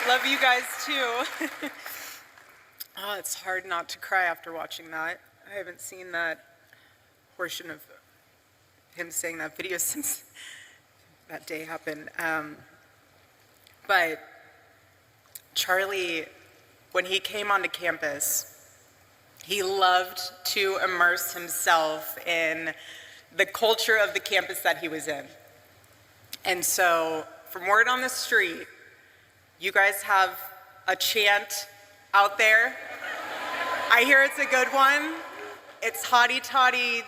Love you guys too. Oh, it's hard not to cry after watching that. I haven't seen that portion of him saying that video since that day happened. But Charlie, when he came onto campus, he loved to immerse himself in the culture of the campus that he was in. And so, from word on the street, you guys have a chant out there. I hear it's a good one. It's hotty toddy.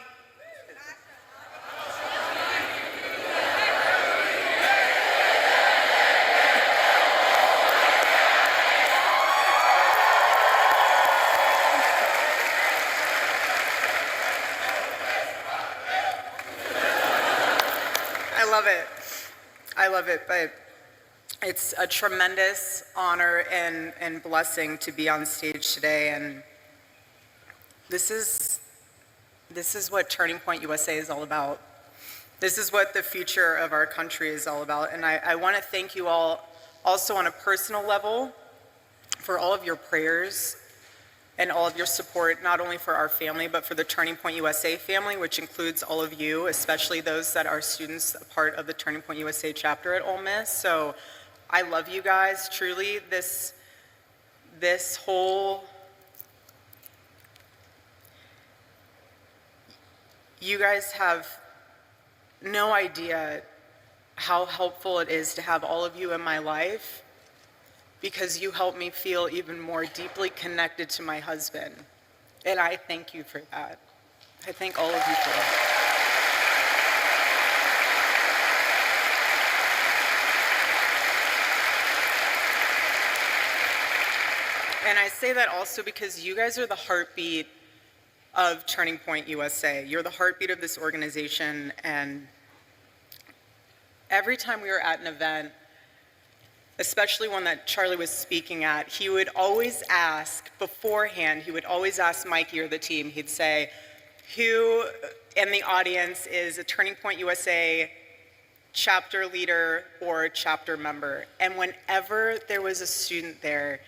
I love it, but it's a tremendous honor and blessing to be on stage today, and this is what Turning Point USA is all about. This is what the future of our country is all about, and I want to thank you all also on a personal level for all of your prayers and all of your support, not only for our family, but for the Turning Point USA family, which includes all of you, especially those that are students, a part of the Turning Point USA chapter at Ole Miss. So I love you guys, truly. This whole, you guys have no idea how helpful it is to have all of you in my life, because you help me feel even more deeply connected to my husband. And I thank you for that. I thank all of you for that. And I say that also because you guys are the heartbeat of Turning Point USA. You're the heartbeat of this organization, and every time we were at an event, especially one that Charlie was speaking at, he would always ask beforehand, he would always ask Mikey or the team, he'd say, who in the audience is a Turning Point USA chapter leader or chapter member? And whenever there was a student there,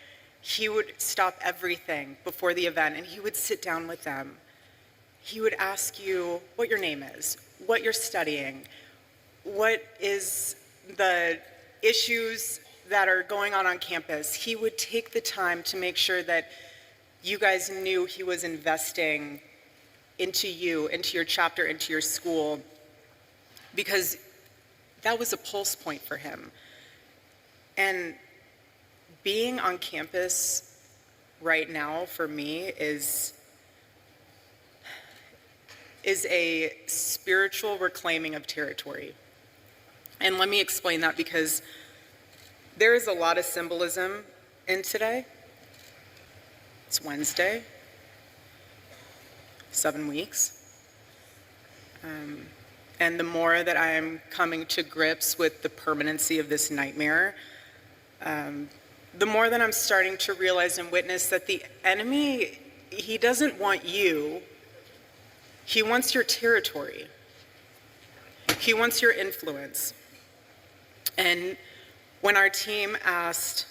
he would stop everything before the event and he would sit down with them. He would ask you what your name is, what you're studying, what is the issues that are going on campus. He would take the time to make sure that you guys knew he was investing into you, into your chapter, into your school, because that was a pulse point for him. And being on campus right now for me is a spiritual reclaiming of territory. And let me explain that, because there is a lot of symbolism in today. It's Wednesday, 7 weeks. And the more that I am coming to grips with the permanency of this nightmare, the more that I'm starting to realize and witness that the enemy, he doesn't want you, he wants your territory. He wants your influence. And when our team asked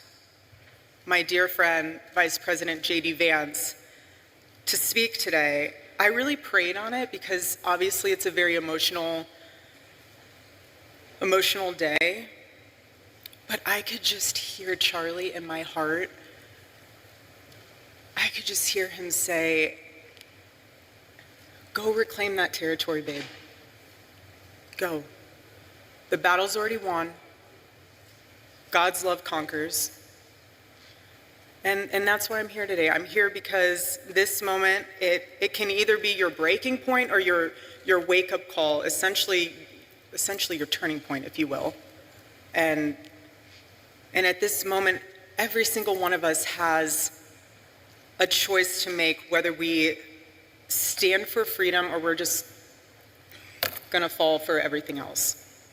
my dear friend, Vice President J.D. Vance, to speak today, I really prayed on it, because obviously it's a very emotional day. But I could just hear Charlie in my heart. I could just hear him say, go reclaim that territory, babe. Go. The battle's already won. God's love conquers. And that's why I'm here today. I'm here because this moment, it can either be your breaking point or your wake-up call, essentially your turning point, if you will. And at this moment, every single one of us has a choice to make, whether we stand for freedom or we're just gonna fall for everything else.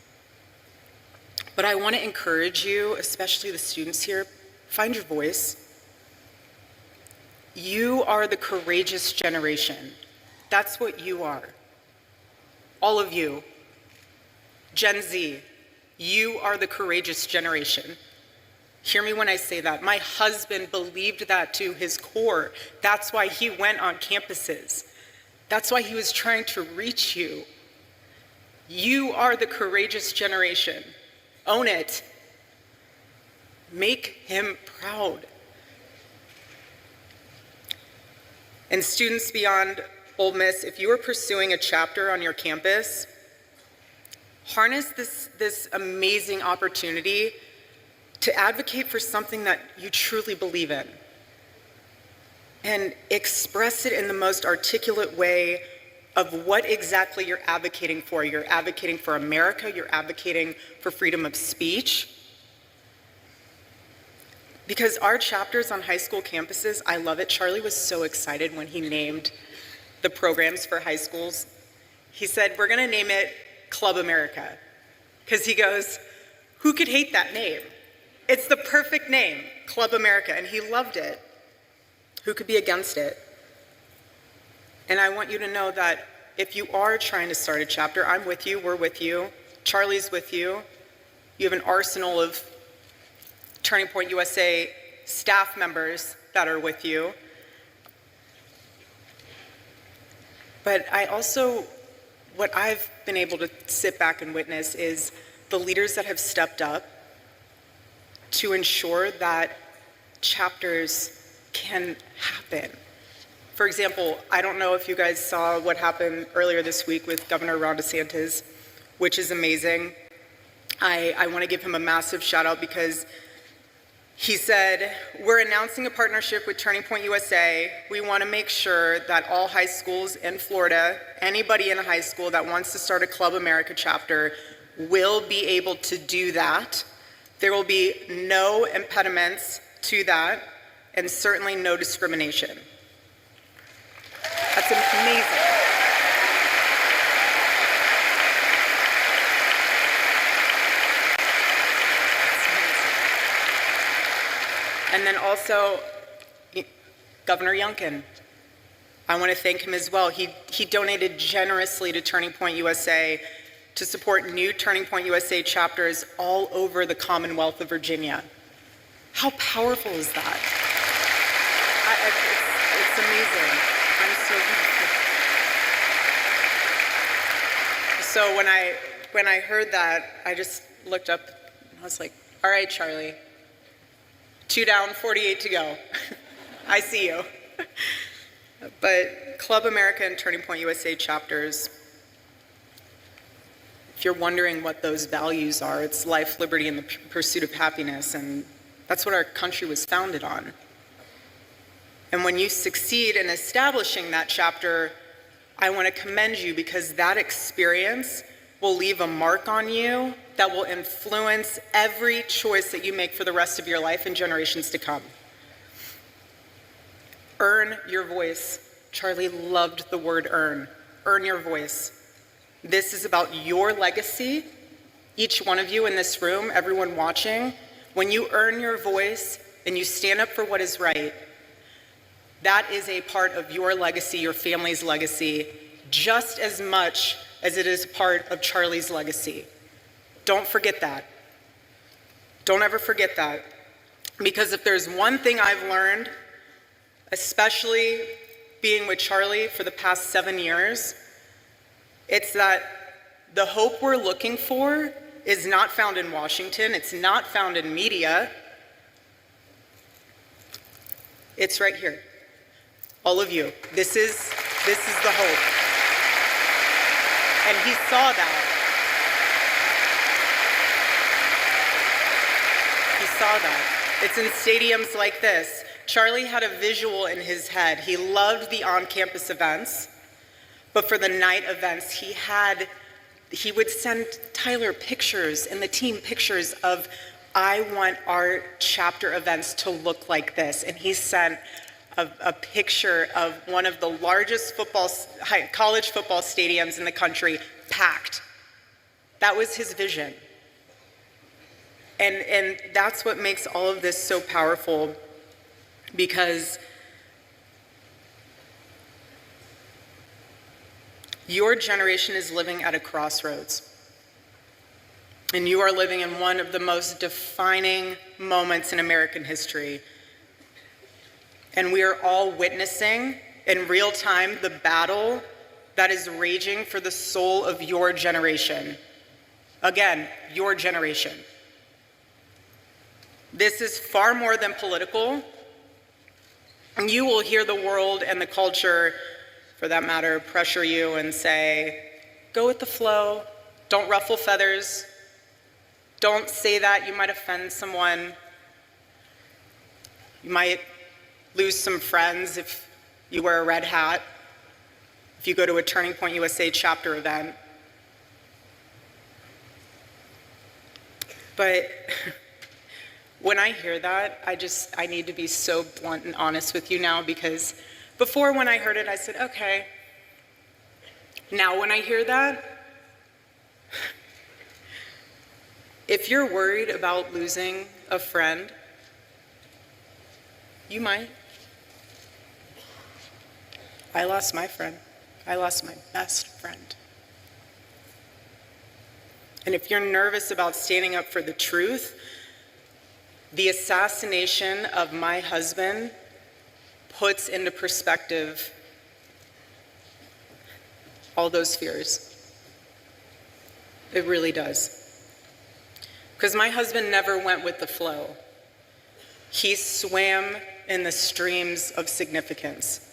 But I want to encourage you, especially the students here, find your voice. You are the courageous generation. That's what you are. All of you. Gen Z, you are the courageous generation. Hear me when I say that. My husband believed that to his core. That's why he went on campuses. That's why he was trying to reach you. You are the courageous generation. Own it. Make him proud. And students beyond Ole Miss, if you are pursuing a chapter on your campus, harness this amazing opportunity to advocate for something that you truly believe in. And express it in the most articulate way of what exactly you're advocating for. You're advocating for America, you're advocating for freedom of speech. Because our chapters on high school campuses, I love it. Charlie was so excited when he named the programs for high schools. He said, we're gonna name it Club America. Because he goes, who could hate that name? It's the perfect name, Club America, and he loved it. Who could be against it? And I want you to know that if you are trying to start a chapter, I'm with you, we're with you, Charlie's with you. You have an arsenal of Turning Point USA staff members that are with you. But I also, what I've been able to sit back and witness is the leaders that have stepped up to ensure that chapters can happen. For example, I don't know if you guys saw what happened earlier this week with Governor Ron DeSantis, which is amazing. I want to give him a massive shout out because he said, we're announcing a partnership with Turning Point USA. We want to make sure that all high schools in Florida, anybody in a high school that wants to start a Club America chapter will be able to do that. There will be no impediments to that, and certainly no discrimination. That's amazing. And then also, Governor Youngkin. I want to thank him as well. He donated generously to Turning Point USA to support new Turning Point USA chapters all over the Commonwealth of Virginia. How powerful is that? It's amazing. I'm so grateful. So when I heard that, I just looked up and I was like, all right, Charlie, 2 down, 48 to go. I see you. But Club America and Turning Point USA chapters, if you're wondering what those values are, it's life, liberty, and the pursuit of happiness, and that's what our country was founded on. And when you succeed in establishing that chapter, I want to commend you because that experience will leave a mark on you that will influence every choice that you make for the rest of your life and generations to come. Earn your voice. Charlie loved the word earn. Earn your voice. This is about your legacy. Each one of you in this room, everyone watching, when you earn your voice and you stand up for what is right, that is a part of your legacy, your family's legacy, just as much as it is part of Charlie's legacy. Don't forget that. Don't ever forget that. Because if there's one thing I've learned, especially being with Charlie for the past 7 years, it's that the hope we're looking for is not found in Washington. It's not found in media. It's right here. All of you. This is the hope. And he saw that. He saw that. It's in stadiums like this. Charlie had a visual in his head. He loved the on-campus events, but for the night events, he would send Tyler pictures and the team pictures of, I want our chapter events to look like this. And he sent a picture of one of the largest college football stadiums in the country, packed. That was his vision. And that's what makes all of this so powerful, because your generation is living at a crossroads. And you are living in one of the most defining moments in American history. And we are all witnessing in real time the battle that is raging for the soul of your generation. Again, your generation. This is far more than political. And you will hear the world and the culture, for that matter, pressure you and say, go with the flow, don't ruffle feathers, don't say that, you might offend someone. You might lose some friends if you wear a red hat, if you go to a Turning Point USA chapter event. But when I hear that, I need to be so blunt and honest with you now, because before, when I heard it, I said, okay. Now when I hear that, if you're worried about losing a friend, you might. I lost my friend. I lost my best friend. And if you're nervous about standing up for the truth, the assassination of my husband puts into perspective all those fears. It really does. Because my husband never went with the flow. He swam in the streams of significance.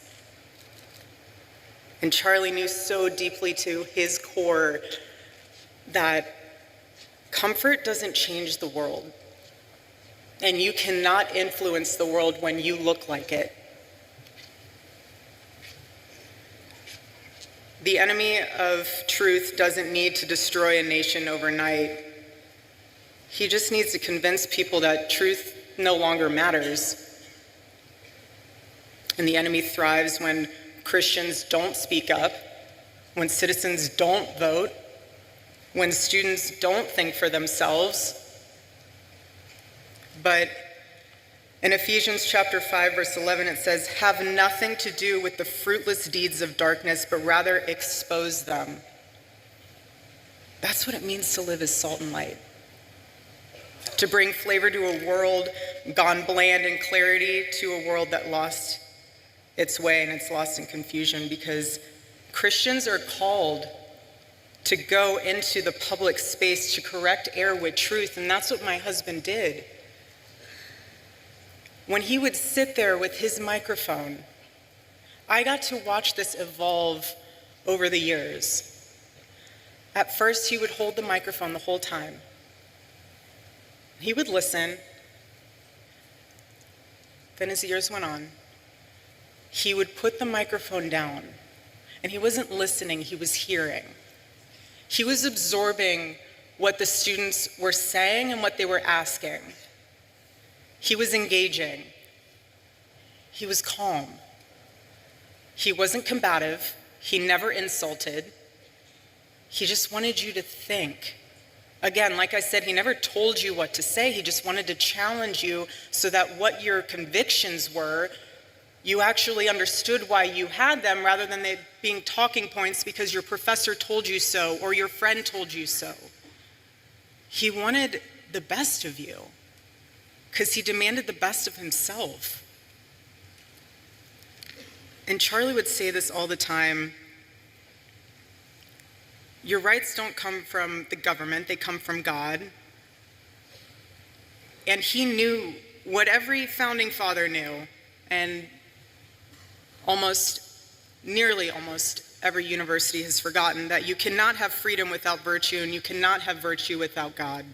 And Charlie knew so deeply to his core that comfort doesn't change the world. And you cannot influence the world when you look like it. The enemy of truth doesn't need to destroy a nation overnight. He just needs to convince people that truth no longer matters. And the enemy thrives when Christians don't speak up, when citizens don't vote, when students don't think for themselves. But in Ephesians chapter 5, verse 11, it says, have nothing to do with the fruitless deeds of darkness, but rather expose them. That's what it means to live as salt and light. To bring flavor to a world gone bland, and clarity to a world that lost its way and it's lost in confusion, because Christians are called to go into the public space to correct error with truth, and that's what my husband did. When he would sit there with his microphone, I got to watch this evolve over the years. At first, he would hold the microphone the whole time. He would listen. Then as the years went on, he would put the microphone down, and he wasn't listening, he was hearing. He was absorbing what the students were saying and what they were asking. He was engaging. He was calm. He wasn't combative. He never insulted. He just wanted you to think. Again, like I said, he never told you what to say. He just wanted to challenge you so that what your convictions were, you actually understood why you had them, rather than they being talking points because your professor told you so or your friend told you so. He wanted the best of you because he demanded the best of himself. And Charlie would say this all the time: your rights don't come from the government, they come from God. And he knew what every founding father knew, and nearly almost every university has forgotten, that you cannot have freedom without virtue, and you cannot have virtue without God.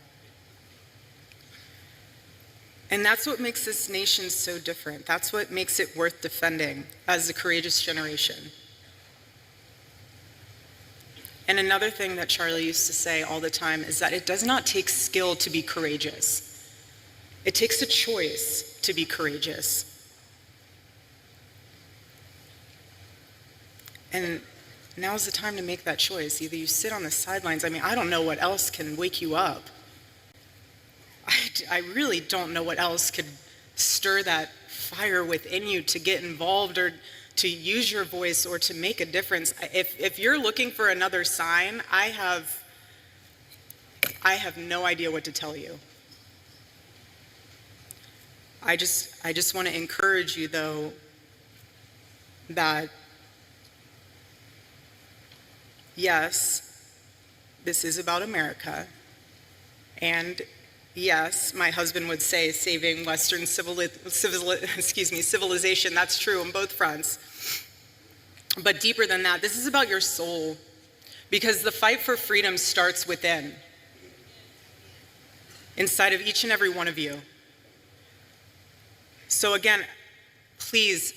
And that's what makes this nation so different. That's what makes it worth defending as a courageous generation. And another thing that Charlie used to say all the time is that it does not take skill to be courageous. It takes a choice to be courageous. And now's the time to make that choice. Either you sit on the sidelines. I don't know what else can wake you up. I really don't know what else could stir that fire within you to get involved or to use your voice or to make a difference. If you're looking for another sign, I I have no idea what to tell you. I just want to encourage you, though, that yes, this is about America. And yes, my husband would say saving Western civilization. That's true on both fronts. But deeper than that, this is about your soul. Because the fight for freedom starts within, inside of each and every one of you. So again, please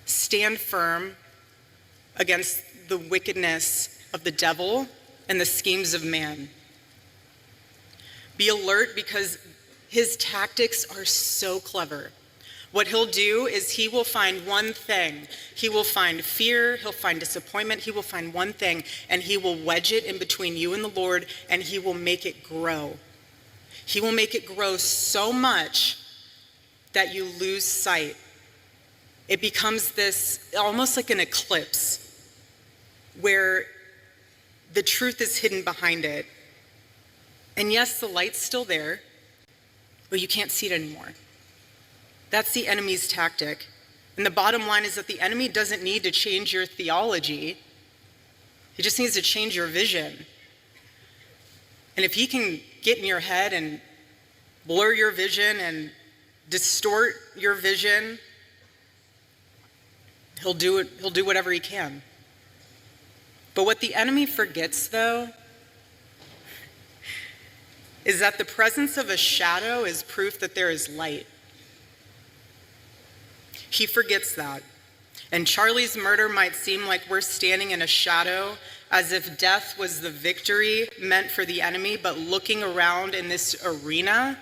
stand firm against the wickedness of the devil and the schemes of man. Be alert because his tactics are so clever. What he'll do is he will find one thing. He will find fear, he'll find disappointment, he will find one thing, and he will wedge it in between you and the Lord, and he will make it grow. He will make it grow so much that you lose sight. It becomes this, almost like an eclipse, where the truth is hidden behind it. And yes, the light's still there, but you can't see it anymore. That's the enemy's tactic. And the bottom line is that the enemy doesn't need to change your theology. He just needs to change your vision. And if he can get in your head and blur your vision and distort your vision, he'll do it. He'll do whatever he can. But what the enemy forgets, though, is that the presence of a shadow is proof that there is light. He forgets that. And Charlie's murder might seem like we're standing in a shadow, as if death was the victory meant for the enemy, but looking around in this arena,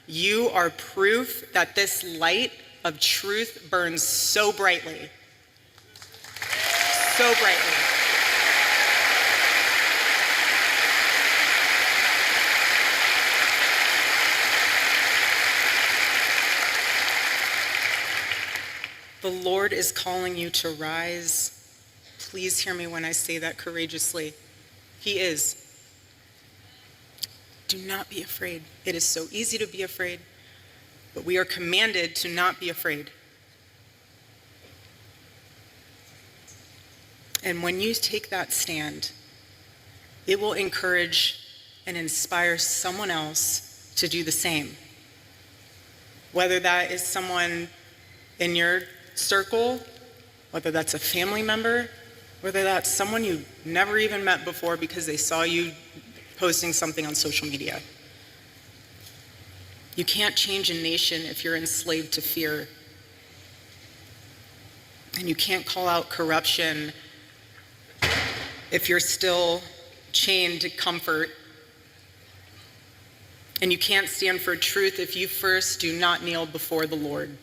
you are proof that this light of truth burns so brightly. So brightly. The Lord is calling you to rise. Please hear me when I say that courageously. He is. Do not be afraid. It is so easy to be afraid, but we are commanded to not be afraid. And when you take that stand, it will encourage and inspire someone else to do the same. Whether that is someone in your circle, whether that's a family member, whether that's someone you never even met before because they saw you posting something on social media. You can't change a nation if you're enslaved to fear. And you can't call out corruption if you're still chained to comfort. And you can't stand for truth if you first do not kneel before the Lord.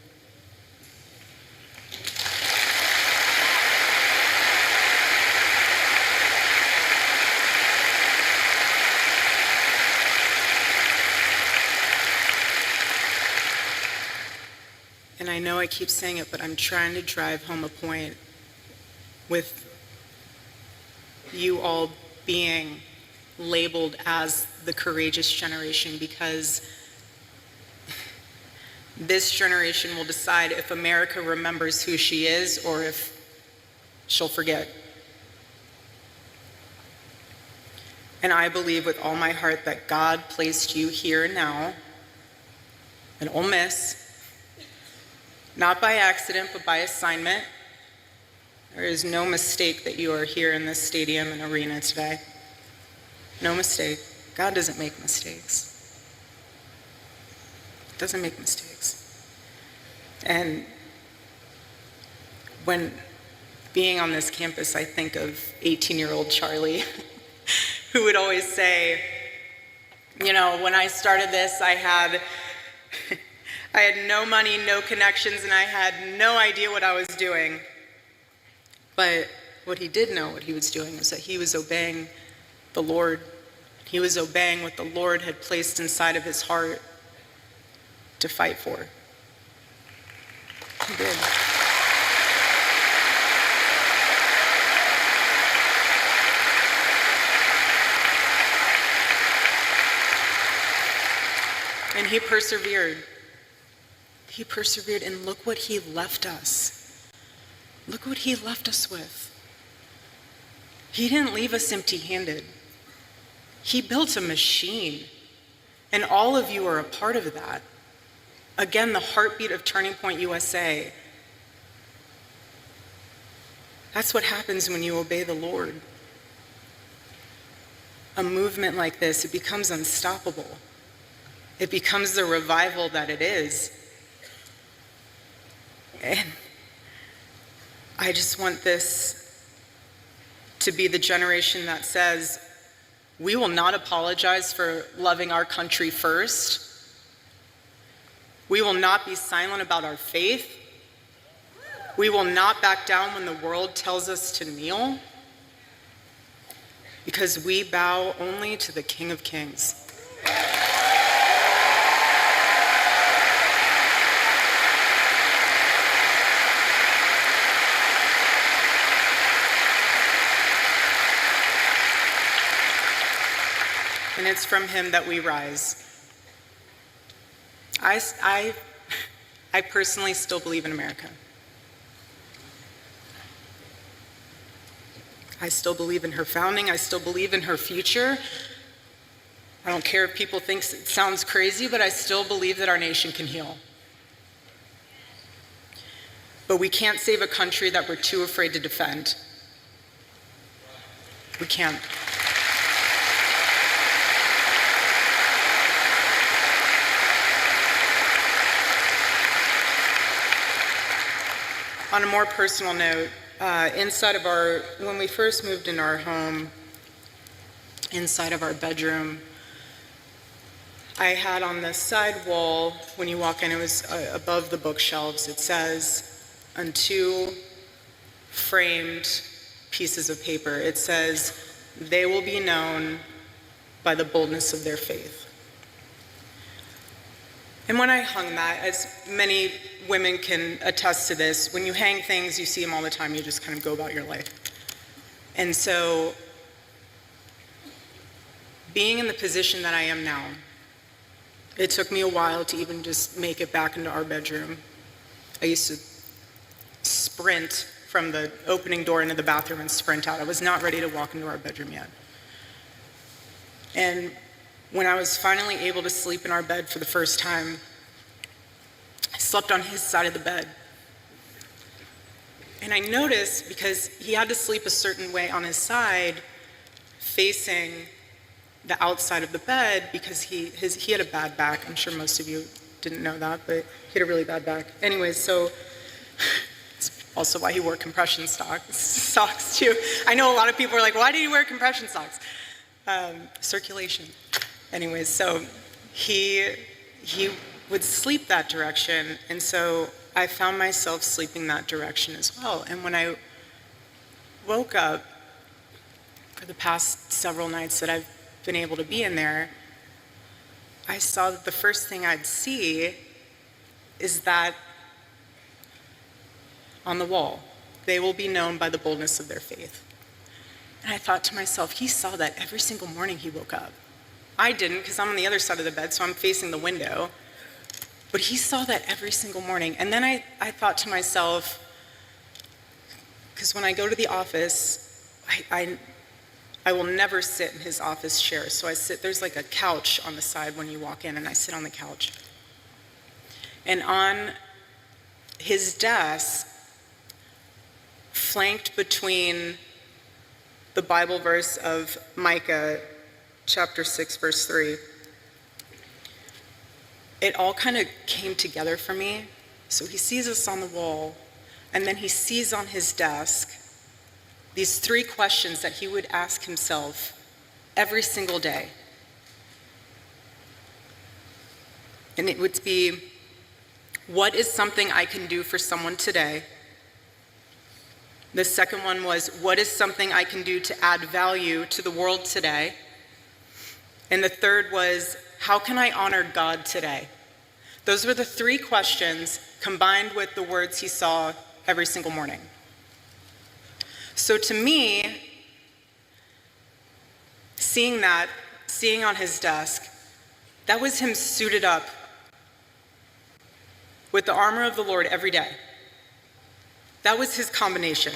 And I know I keep saying it, but I'm trying to drive home a point with you all being labeled as the courageous generation, because this generation will decide if America remembers who she is or if she'll forget. And I believe with all my heart that God placed you here and now in Ole Miss, not by accident, but by assignment. There is no mistake that you are here in this stadium and arena today. No mistake. God doesn't make mistakes. Doesn't make mistakes. And when being on this campus, I think of 18-year-old Charlie, who would always say, you know, when I started this, I had no money, no connections, and I had no idea what I was doing. But what he did know what he was doing was that he was obeying the Lord. He was obeying what the Lord had placed inside of his heart to fight for. He did. And he persevered. He persevered, and look what he left us. Look what he left us with. He didn't leave us empty-handed. He built a machine, and all of you are a part of that. Again, the heartbeat of Turning Point USA. That's what happens when you obey the Lord. A movement like this, it becomes unstoppable. It becomes the revival that it is. And I just want this to be the generation that says, we will not apologize for loving our country first. We will not be silent about our faith. We will not back down when the world tells us to kneel, because we bow only to the King of Kings. And it's from him that we rise. I personally still believe in America. I still believe in her founding. I still believe in her future. I don't care if people think it sounds crazy, but I still believe that our nation can heal. But we can't save a country that we're too afraid to defend. We can't. On a more personal note, when we first moved into our home, inside of our bedroom, I had on the side wall, when you walk in, it was above the bookshelves, it says, on two framed pieces of paper, it says, "They will be known by the boldness of their faith." And when I hung that, as many women can attest to this, when you hang things, you see them all the time, you just kind of go about your life. And so, being in the position that I am now, it took me a while to even just make it back into our bedroom. I used to sprint from the opening door into the bathroom and sprint out. I was not ready to walk into our bedroom yet. And when I was finally able to sleep in our bed for the first time, I slept on his side of the bed. And I noticed, because he had to sleep a certain way on his side, facing the outside of the bed, because he had a bad back. I'm sure most of you didn't know that, but he had a really bad back. Anyways, so it's also why he wore compression socks too. I know a lot of people are like, why do you wear compression socks? Circulation. Anyways, so he would sleep that direction, and so I found myself sleeping that direction as well. And when I woke up, for the past several nights that I've been able to be in there, I saw that the first thing I'd see is that on the wall, "They will be known by the boldness of their faith." And I thought to myself, he saw that every single morning he woke up. I didn't, because I'm on the other side of the bed, so I'm facing the window. But he saw that every single morning. And then I thought to myself, because when I go to the office, I will never sit in his office chair. So there's like a couch on the side when you walk in, and I sit on the couch. And on his desk, flanked between the Bible verse of Micah, chapter 6, verse 3, it all kind of came together for me. So he sees us on the wall, and then he sees on his desk these three questions that he would ask himself every single day. And it would be, what is something I can do for someone today? The second one was, what is something I can do to add value to the world today? And the third was, how can I honor God today? Those were the three questions combined with the words he saw every single morning. So to me, seeing on his desk, That was him suited up with the armor of the Lord every day. That was his combination.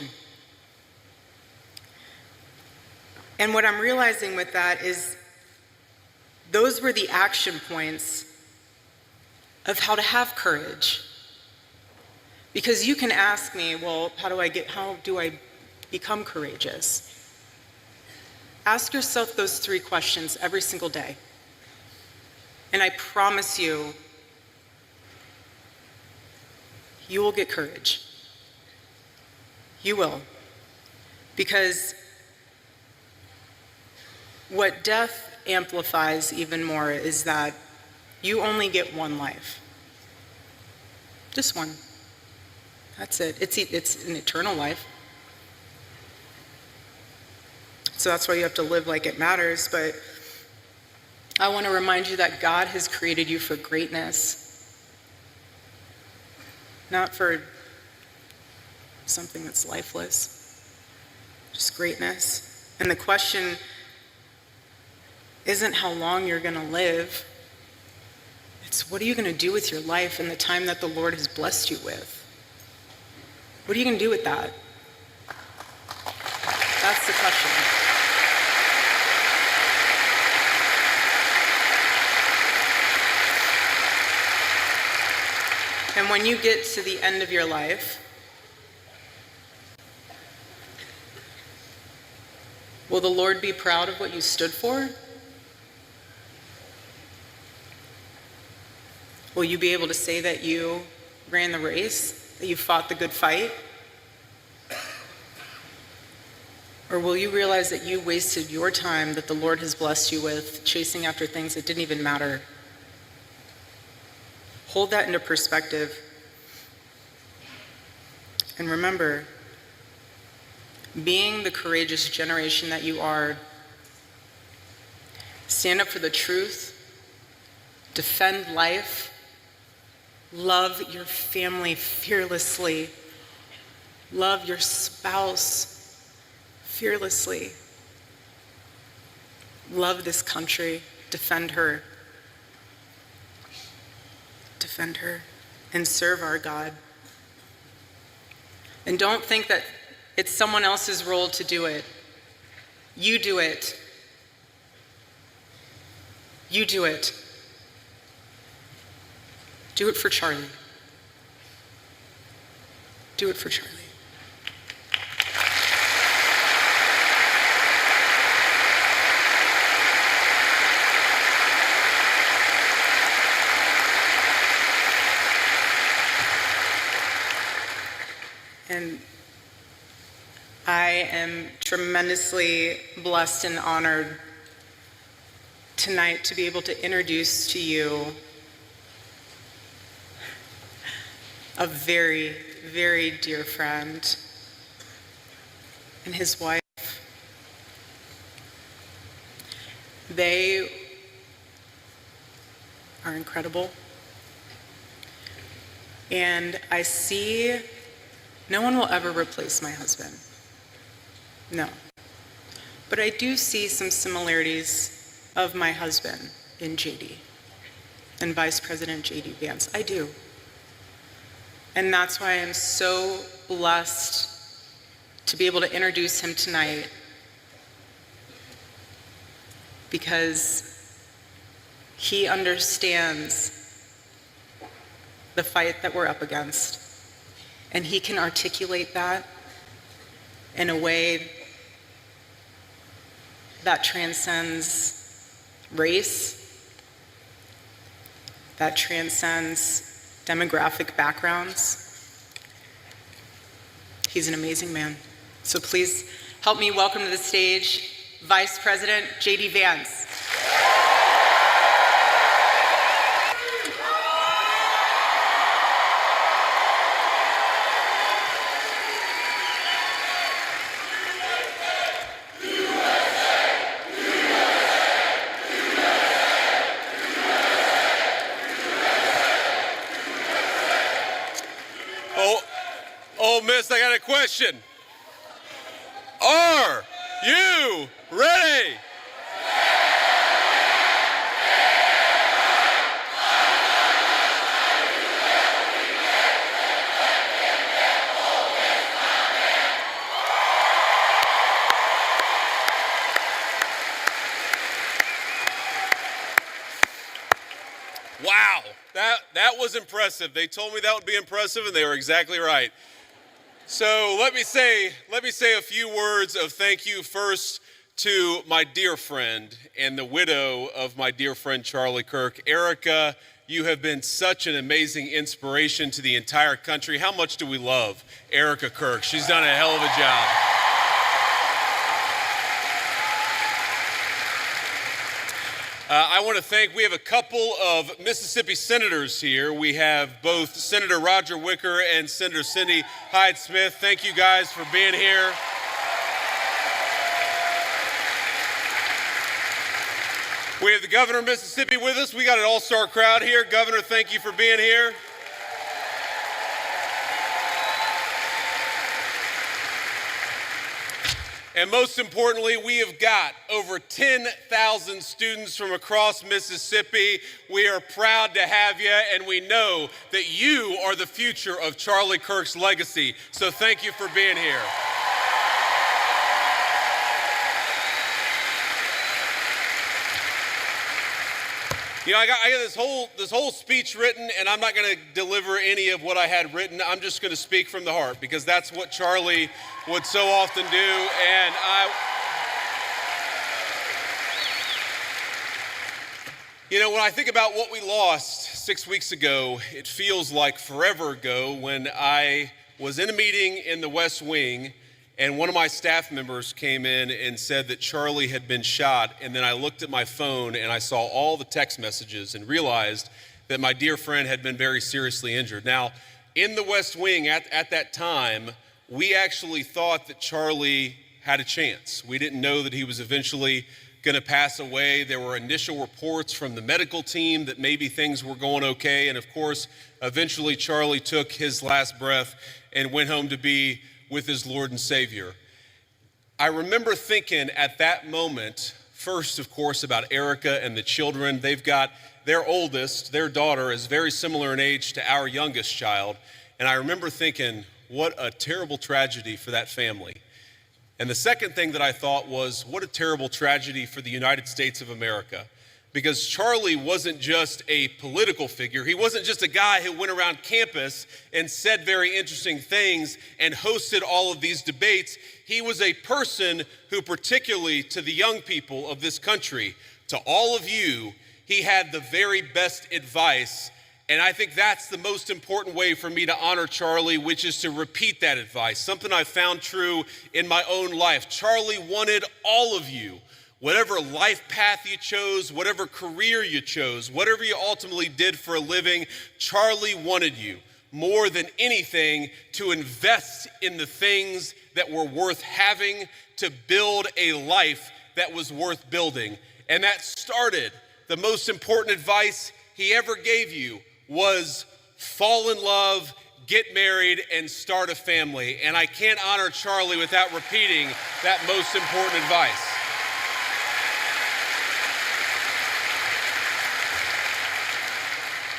And what I'm realizing with that is those were the action points of how to have courage. Because you can ask me, well, how do I become courageous? Ask yourself those 3 questions every single day. And I promise you, you will get courage. You will. Because what death amplifies even more is that you only get one life. Just one. That's it. It's an eternal life. So that's why you have to live like it matters. But I want to remind you that God has created you for greatness, not for something that's lifeless, just greatness. And the question isn't how long you're going to live. It's what are you going to do with your life in the time that the Lord has blessed you with? What are you going to do with that? That's the question. And when you get to the end of your life, will the Lord be proud of what you stood for? Will you be able to say that you ran the race, that you fought the good fight? Or will you realize that you wasted your time that the Lord has blessed you with, chasing after things that didn't even matter? Hold that into perspective. And remember, being the courageous generation that you are, stand up for the truth, defend life, love your family fearlessly, love your spouse fearlessly, love this country, defend her, and serve our God. And don't think that it's someone else's role to do it. You do it. You do it. Do it for Charlie. Do it for Charlie. And I am tremendously blessed and honored tonight to be able to introduce to you a very, very dear friend and his wife. They are incredible. And I see no one will ever replace my husband. No. But I do see some similarities of my husband in JD and Vice President JD Vance. I do. And that's why I'm so blessed to be able to introduce him tonight, because he understands the fight that we're up against. And he can articulate that in a way that transcends race, that transcends demographic backgrounds. He's an amazing man. So please help me welcome to the stage Vice President JD Vance. Oh, miss, I got a question. Are you ready? Wow, that was impressive. They told me that would be impressive, and they were exactly right. So let me say a few words of thank you first to my dear friend and the widow of my dear friend Charlie Kirk. Erika, you have been such an amazing inspiration to the entire country. How much do we love Erika Kirk? She's done a hell of a job. I want to we have a couple of Mississippi senators here. We have both Senator Roger Wicker and Senator Cindy Hyde-Smith. Thank you guys for being here. We have the governor of Mississippi with us. We got an all-star crowd here. Governor, thank you for being here. And most importantly, we have got over 10,000 students from across Mississippi. We are proud to have you, and we know that you are the future of Charlie Kirk's legacy. So thank you for being here. You know, I got this whole speech written, and I'm not going to deliver any of what I had written. I'm just going to speak from the heart, because that's what Charlie would so often do. And you know, when I think about what we lost 6 weeks ago, it feels like forever ago when I was in a meeting in the West Wing, and one of my staff members came in and said that Charlie had been shot. And then I looked at my phone and I saw all the text messages and realized that my dear friend had been very seriously injured. Now, in the West Wing at that time, we actually thought that Charlie had a chance. We didn't know that he was eventually going to pass away. There were initial reports from the medical team that maybe things were going okay. And of course, eventually Charlie took his last breath and went home to be with his Lord and Savior. I remember thinking at that moment, first, of course, about Erika and the children. They've got their oldest, their daughter, is very similar in age to our youngest child. And I remember thinking, what a terrible tragedy for that family. And the second thing that I thought was, what a terrible tragedy for the United States of America. Because Charlie wasn't just a political figure. He wasn't just a guy who went around campus and said very interesting things and hosted all of these debates. He was a person who, particularly to the young people of this country, to all of you, he had the very best advice. And I think that's the most important way for me to honor Charlie, which is to repeat that advice, something I found true in my own life. Charlie wanted all of you, whatever life path you chose, whatever career you chose, whatever you ultimately did for a living, Charlie wanted you more than anything to invest in the things that were worth having, to build a life that was worth building. And that started, the most important advice he ever gave you was fall in love, get married, and start a family. And I can't honor Charlie without repeating that most important advice.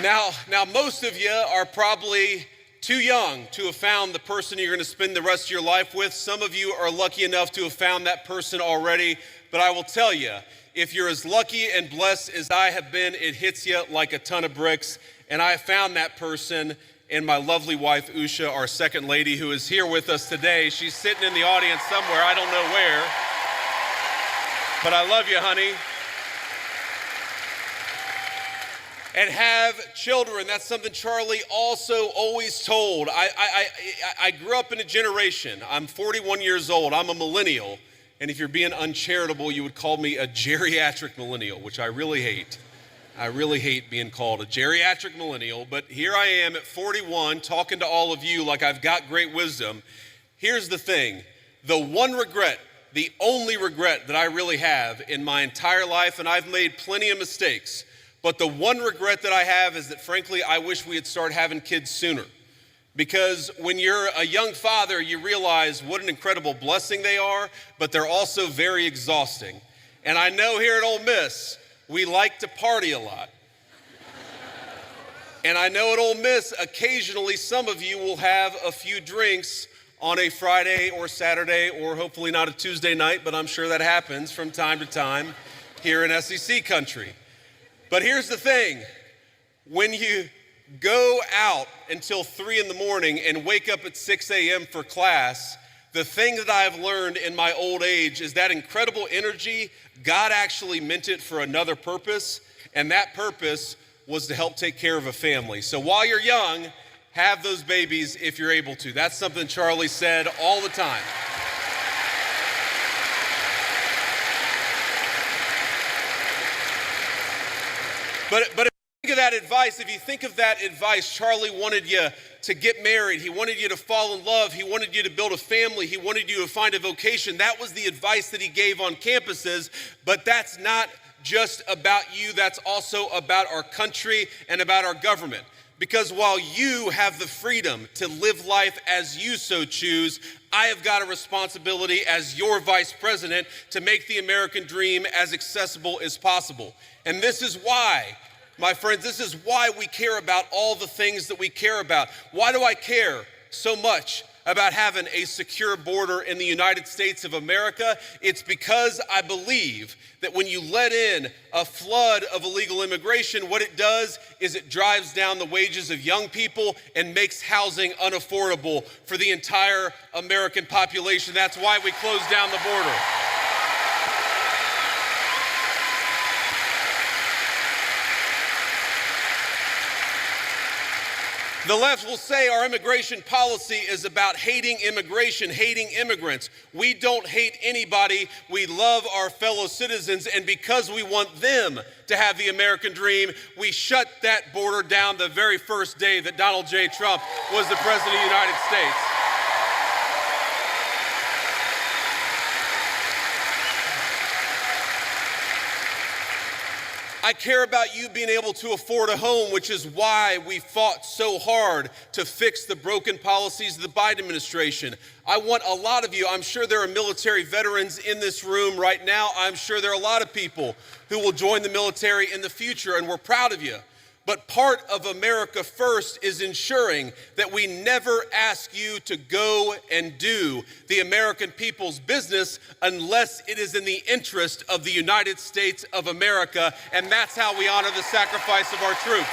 Now, most of you are probably too young to have found the person you're going to spend the rest of your life with. Some of you are lucky enough to have found that person already. But I will tell you, if you're as lucky and blessed as I have been, it hits you like a ton of bricks. And I found that person in my lovely wife, Usha, our second lady, who is here with us today. She's sitting in the audience somewhere, I don't know where. But I love you, honey. And have children. That's something Charlie also always told. I grew up in a generation. I'm 41 years old. I'm a millennial. And if you're being uncharitable, you would call me a geriatric millennial, which I really hate. I really hate being called a geriatric millennial. But here I am at 41 talking to all of you like I've got great wisdom. Here's the thing. The one regret, the only regret that I really have in my entire life, and I've made plenty of mistakes, but the one regret that I have is that, frankly, I wish we had started having kids sooner. Because when you're a young father, you realize what an incredible blessing they are, but they're also very exhausting. And I know here at Ole Miss, we like to party a lot. And I know at Ole Miss, occasionally some of you will have a few drinks on a Friday or Saturday, or hopefully not a Tuesday night, but I'm sure that happens from time to time here in SEC country. But here's the thing, when you go out until 3 in the morning and wake up at 6 a.m. for class, the thing that I've learned in my old age is that incredible energy, God actually meant it for another purpose, and that purpose was to help take care of a family. So while you're young, have those babies if you're able to. That's something Charlie said all the time. But if you think of that advice, Charlie wanted you to get married. He wanted you to fall in love. He wanted you to build a family. He wanted you to find a vocation. That was the advice that he gave on campuses. But that's not just about you. That's also about our country and about our government. Because while you have the freedom to live life as you so choose, I have got a responsibility as your vice president to make the American dream as accessible as possible. And this is why, my friends, this is why we care about all the things that we care about. Why do I care so much about having a secure border in the United States of America? It's because I believe that when you let in a flood of illegal immigration, what it does is it drives down the wages of young people and makes housing unaffordable for the entire American population. That's why we closed down the border. The left will say our immigration policy is about hating immigration, hating immigrants. We don't hate anybody. We love our fellow citizens, and because we want them to have the American dream, we shut that border down the very first day that Donald J. Trump was the president of the United States. I care about you being able to afford a home, which is why we fought so hard to fix the broken policies of the Biden administration. I want a lot of you, I'm sure there are military veterans in this room right now. I'm sure there are a lot of people who will join the military in the future, and we're proud of you. But part of America First is ensuring that we never ask you to go and do the American people's business unless it is in the interest of the United States of America, and that's how we honor the sacrifice of our troops.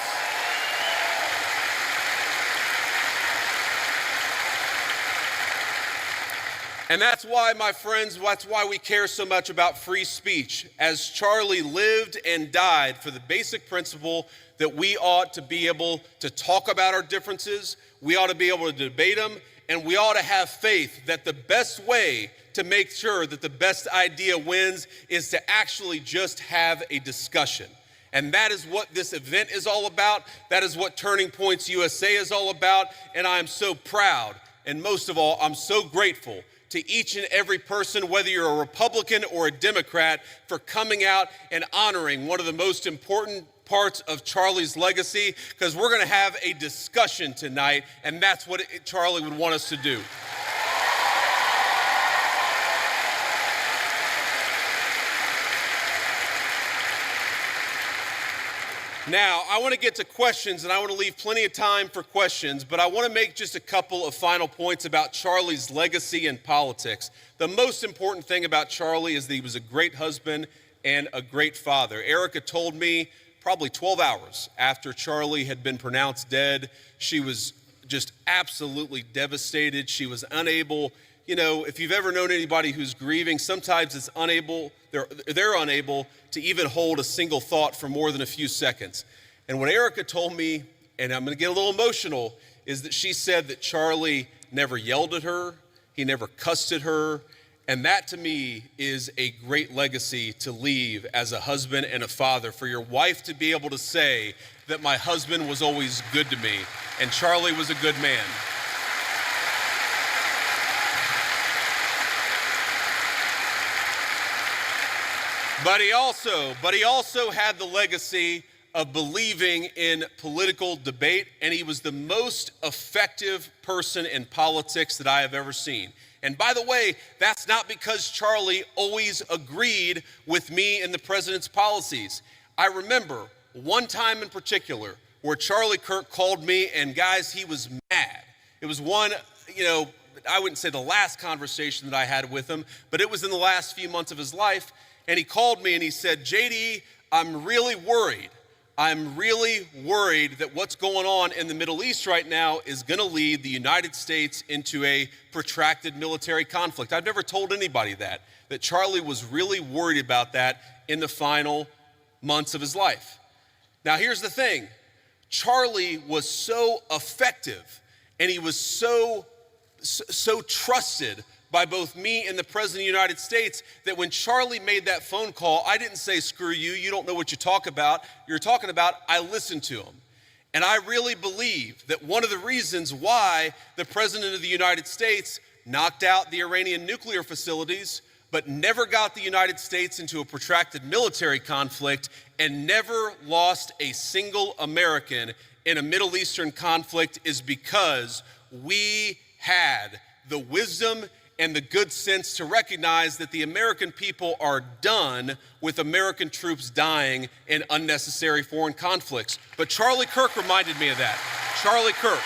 And that's why, my friends, that's why we care so much about free speech, as Charlie lived and died for the basic principle that we ought to be able to talk about our differences, we ought to be able to debate them, and we ought to have faith that the best way to make sure that the best idea wins is to actually just have a discussion. And that is what this event is all about. That is what Turning Points USA is all about. And I am so proud, and most of all, I'm so grateful to each and every person, whether you're a Republican or a Democrat, for coming out and honoring one of the most important parts of Charlie's legacy, because we're going to have a discussion tonight, and that's what Charlie would want us to do. Now, I want to get to questions, and I want to leave plenty of time for questions, but I want to make just a couple of final points about Charlie's legacy in politics. The most important thing about Charlie is that he was a great husband and a great father. Erika told me probably 12 hours after Charlie had been pronounced dead, she was just absolutely devastated. She was unable, you know, if you've ever known anybody who's grieving, sometimes it's they're unable to even hold a single thought for more than a few seconds. And what Erika told me, and I'm going to get a little emotional, is that she said that Charlie never yelled at her, he never cussed at her, and that to me is a great legacy to leave as a husband and a father, for your wife to be able to say that my husband was always good to me and Charlie was a good man. But he also had the legacy of believing in political debate, and he was the most effective person in politics that I have ever seen. And by the way, that's not because Charlie always agreed with me and the president's policies. I remember one time in particular where Charlie Kirk called me, and guys, he was mad. It was one, I wouldn't say the last conversation that I had with him, but it was in the last few months of his life. And he called me and he said, JD, I'm really worried I'm really worried that what's going on in the Middle East right now is going to lead the United States into a protracted military conflict. I've never told anybody that Charlie was really worried about that in the final months of his life. Now, here's the thing. Charlie was so effective and he was so trusted by both me and the President of the United States that when Charlie made that phone call, I didn't say, screw you, you don't know what you're talking about. I listened to him. And I really believe that one of the reasons why the President of the United States knocked out the Iranian nuclear facilities, but never got the United States into a protracted military conflict and never lost a single American in a Middle Eastern conflict is because we had the wisdom and the good sense to recognize that the American people are done with American troops dying in unnecessary foreign conflicts. But Charlie Kirk reminded me of that. Charlie Kirk.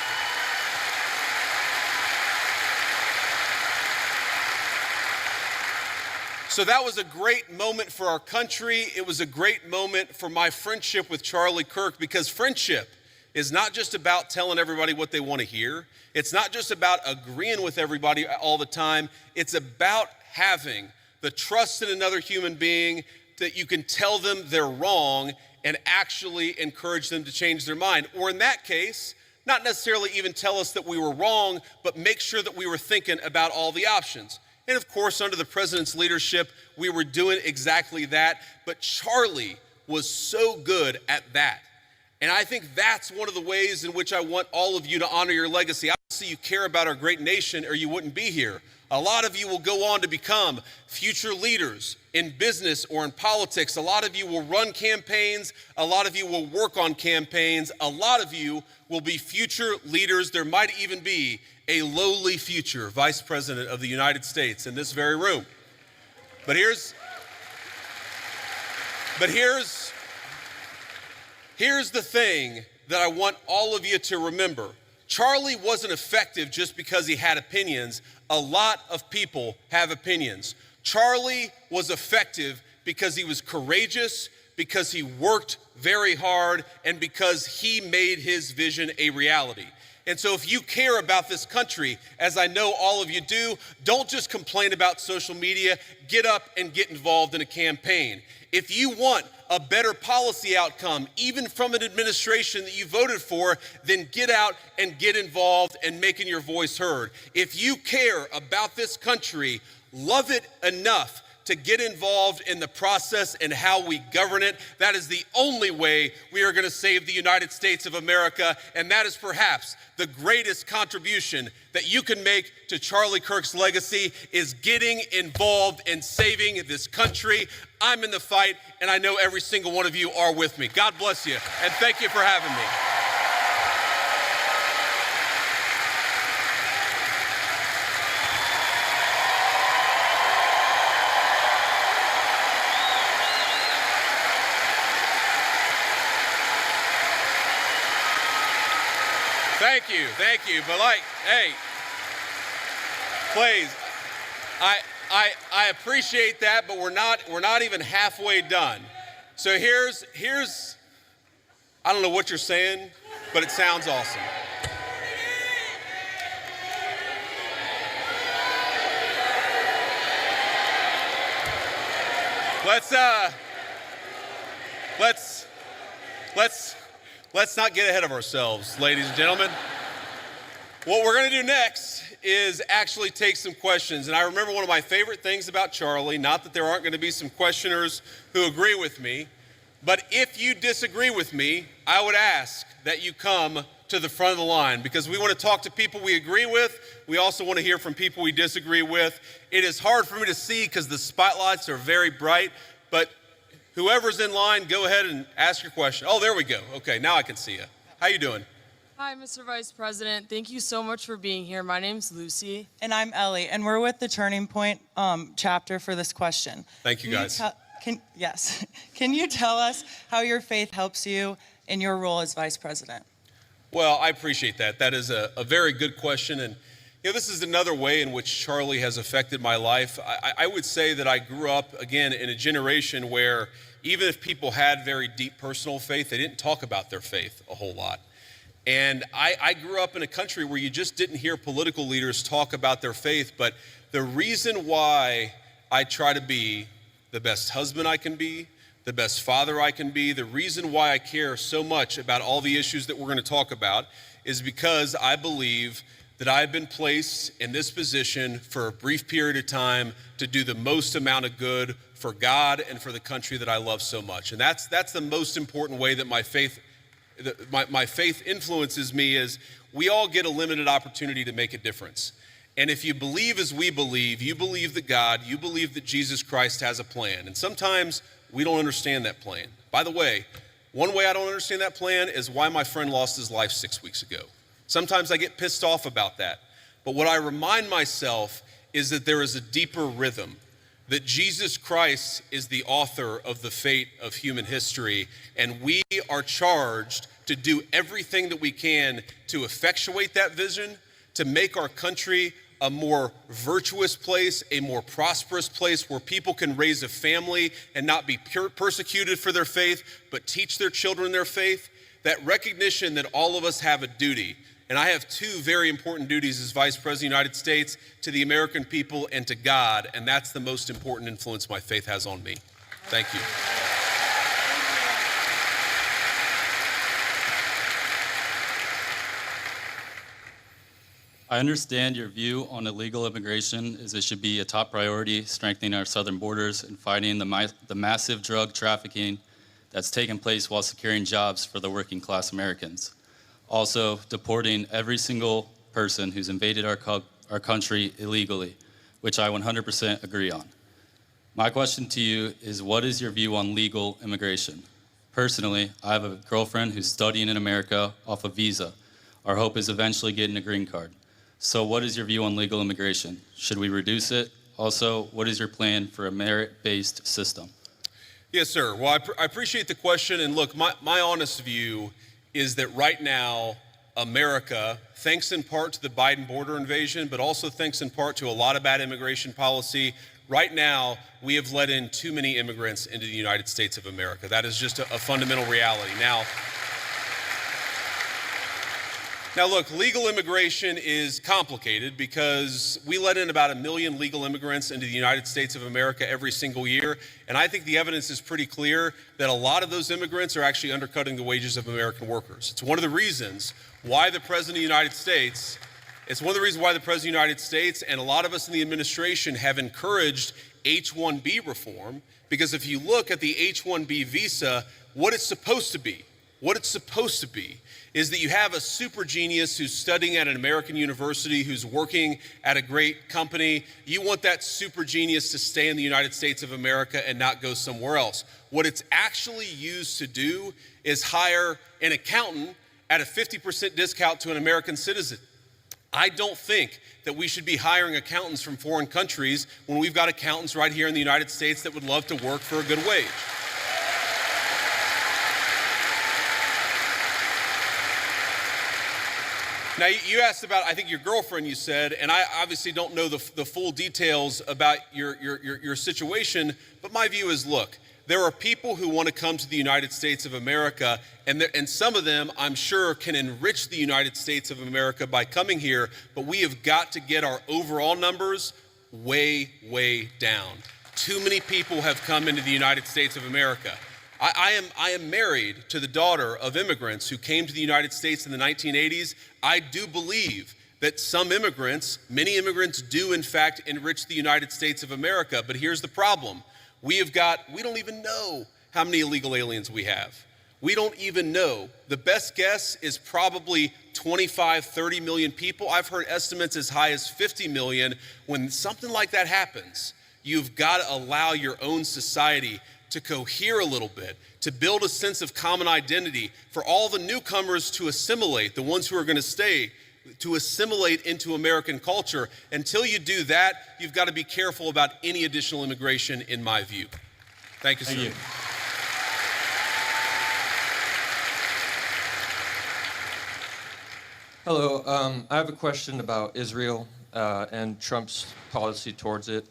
So that was a great moment for our country. It was a great moment for my friendship with Charlie Kirk, because friendship is not just about telling everybody what they want to hear. It's not just about agreeing with everybody all the time. It's about having the trust in another human being that you can tell them they're wrong and actually encourage them to change their mind. Or in that case, not necessarily even tell us that we were wrong, but make sure that we were thinking about all the options. And of course, under the president's leadership, we were doing exactly that. But Charlie was so good at that. And I think that's one of the ways in which I want all of you to honor your legacy. Obviously, you care about our great nation or you wouldn't be here. A lot of you will go on to become future leaders in business or in politics. A lot of you will run campaigns. A lot of you will work on campaigns. A lot of you will be future leaders. There might even be a lowly future Vice President of the United States in this very room. But here's the thing that I want all of you to remember. Charlie wasn't effective just because he had opinions. A lot of people have opinions. Charlie was effective because he was courageous, because he worked very hard, and because he made his vision a reality. And so if you care about this country, as I know all of you do, don't just complain about social media. Get up and get involved in a campaign. If you want a better policy outcome, even from an administration that you voted for, then get out and get involved and making your voice heard. If you care about this country, love it enough to get involved in the process and how we govern it. That is the only way we are going to save the United States of America, and that is perhaps the greatest contribution that you can make to Charlie Kirk's legacy is getting involved in saving this country. I'm in the fight, and I know every single one of you are with me. God bless you, and thank you for having me. Thank you. But hey, please, I appreciate that, but we're not even halfway done. So here's, I don't know what you're saying, but it sounds awesome. Let's not get ahead of ourselves, ladies and gentlemen. What we're going to do next is actually take some questions. And I remember one of my favorite things about Charlie, not that there aren't going to be some questioners who agree with me, but if you disagree with me, I would ask that you come to the front of the line, because we want to talk to people we agree with. We also want to hear from people we disagree with. It is hard for me to see because the spotlights are very bright, but whoever's in line, go ahead and ask your question. Oh, there we go. Okay, now I can see you. How you doing? Hi, Mr. Vice President. Thank you so much for being here. My name's Lucy. And I'm Ellie, and we're with the Turning Point chapter for this question. Thank you, guys. Yes. Can you tell us how your faith helps you in your role as Vice President? Well, I appreciate that. That is a very good question. And This is another way in which Charlie has affected my life. I would say that I grew up, again, in a generation where even if people had very deep personal faith, they didn't talk about their faith a whole lot. And I grew up in a country where you just didn't hear political leaders talk about their faith. But the reason why I try to be the best husband I can be, the best father I can be, the reason why I care so much about all the issues that we're going to talk about is because I believe that I've been placed in this position for a brief period of time to do the most amount of good for God and for the country that I love so much. And that's the most important way that my faith influences me. Is we all get a limited opportunity to make a difference. And if you believe as we believe, you believe that God, you believe that Jesus Christ has a plan. And sometimes we don't understand that plan. By the way, one way I don't understand that plan is why my friend lost his life 6 weeks ago. Sometimes I get pissed off about that. But what I remind myself is that there is a deeper rhythm, that Jesus Christ is the author of the fate of human history, and we are charged to do everything that we can to effectuate that vision, to make our country a more virtuous place, a more prosperous place where people can raise a family and not be persecuted for their faith, but teach their children their faith. That recognition that all of us have a duty. And I have two very important duties as Vice President of the United States, to the American people and to God, and that's the most important influence my faith has on me. Thank you. I understand your view on illegal immigration is it should be a top priority, strengthening our southern borders and fighting the massive drug trafficking that's taken place while securing jobs for the working class Americans. Also, deporting every single person who's invaded our country illegally, which I 100% agree on. My question to you is, what is your view on legal immigration? Personally, I have a girlfriend who's studying in America off a visa. Our hope is eventually getting a green card. So what is your view on legal immigration? Should we reduce it? Also, what is your plan for a merit-based system? Yes, sir. Well, I appreciate the question. And look, my honest view is that right now, America, thanks in part to the Biden border invasion, but also thanks in part to a lot of bad immigration policy, right now, we have let in too many immigrants into the United States of America. That is just a fundamental reality. Now, look, legal immigration is complicated because we let in about 1 million legal immigrants into the United States of America every single year. And I think the evidence is pretty clear that a lot of those immigrants are actually undercutting the wages of American workers. It's one of the reasons why the President of the United States, and a lot of us in the administration have encouraged H-1B reform, because if you look at the H-1B visa, what it's supposed to be is that you have a super genius who's studying at an American university, who's working at a great company. You want that super genius to stay in the United States of America and not go somewhere else. What it's actually used to do is hire an accountant at a 50% discount to an American citizen. I don't think that we should be hiring accountants from foreign countries when we've got accountants right here in the United States that would love to work for a good wage. Now, you asked about, I think, your girlfriend, you said, and I obviously don't know the full details about your situation, but my view is, look, there are people who want to come to the United States of America, and some of them, I'm sure, can enrich the United States of America by coming here, but we have got to get our overall numbers way, way down. Too many people have come into the United States of America. I am married to the daughter of immigrants who came to the United States in the 1980s. I do believe that many immigrants do in fact enrich the United States of America. But here's the problem. We don't even know how many illegal aliens we have. We don't even know. The best guess is probably 25, 30 million people. I've heard estimates as high as 50 million. When something like that happens, you've got to allow your own society to cohere a little bit, to build a sense of common identity, for all the newcomers to assimilate, the ones who are going to stay, to assimilate into American culture. Until you do that, you've got to be careful about any additional immigration, in my view. Thank you, sir. Thank you. Hello. I have a question about Israel and Trump's policy towards it.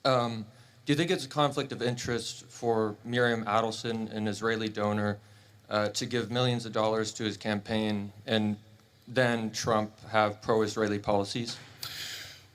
Do you think it's a conflict of interest for Miriam Adelson, an Israeli donor, to give millions of dollars to his campaign and then Trump have pro-Israeli policies?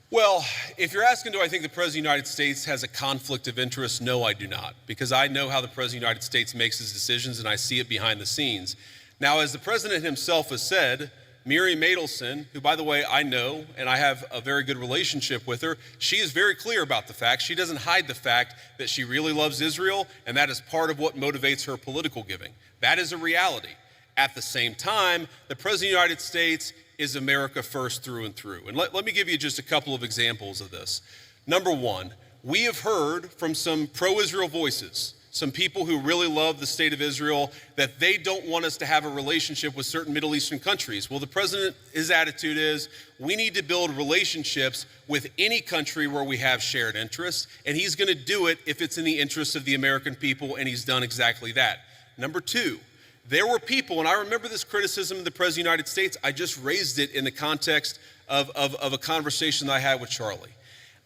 Well, if you're asking, do I think the President of the United States has a conflict of interest? No, I do not, because I know how the President of the United States makes his decisions and I see it behind the scenes. Now, as the President himself has said, Miriam Adelson, who, by the way, I know and I have a very good relationship with her, she is very clear about the fact. She doesn't hide the fact that she really loves Israel, and that is part of what motivates her political giving. That is a reality. At the same time, the President of the United States is America first through and through. And let me give you just a couple of examples of this. Number one, we have heard from some pro-Israel voices, some people who really love the state of Israel, that they don't want us to have a relationship with certain Middle Eastern countries. Well, the president, his attitude is, we need to build relationships with any country where we have shared interests, and he's going to do it if it's in the interests of the American people, and he's done exactly that. Number two, there were people, and I remember this criticism of the President of the United States, I just raised it in the context of a conversation that I had with Charlie.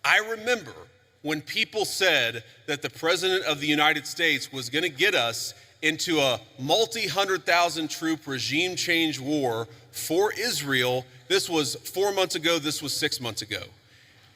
I remember when people said that the President of the United States was going to get us into a multi-100,000 troop regime change war for Israel. This was 4 months ago, this was 6 months ago.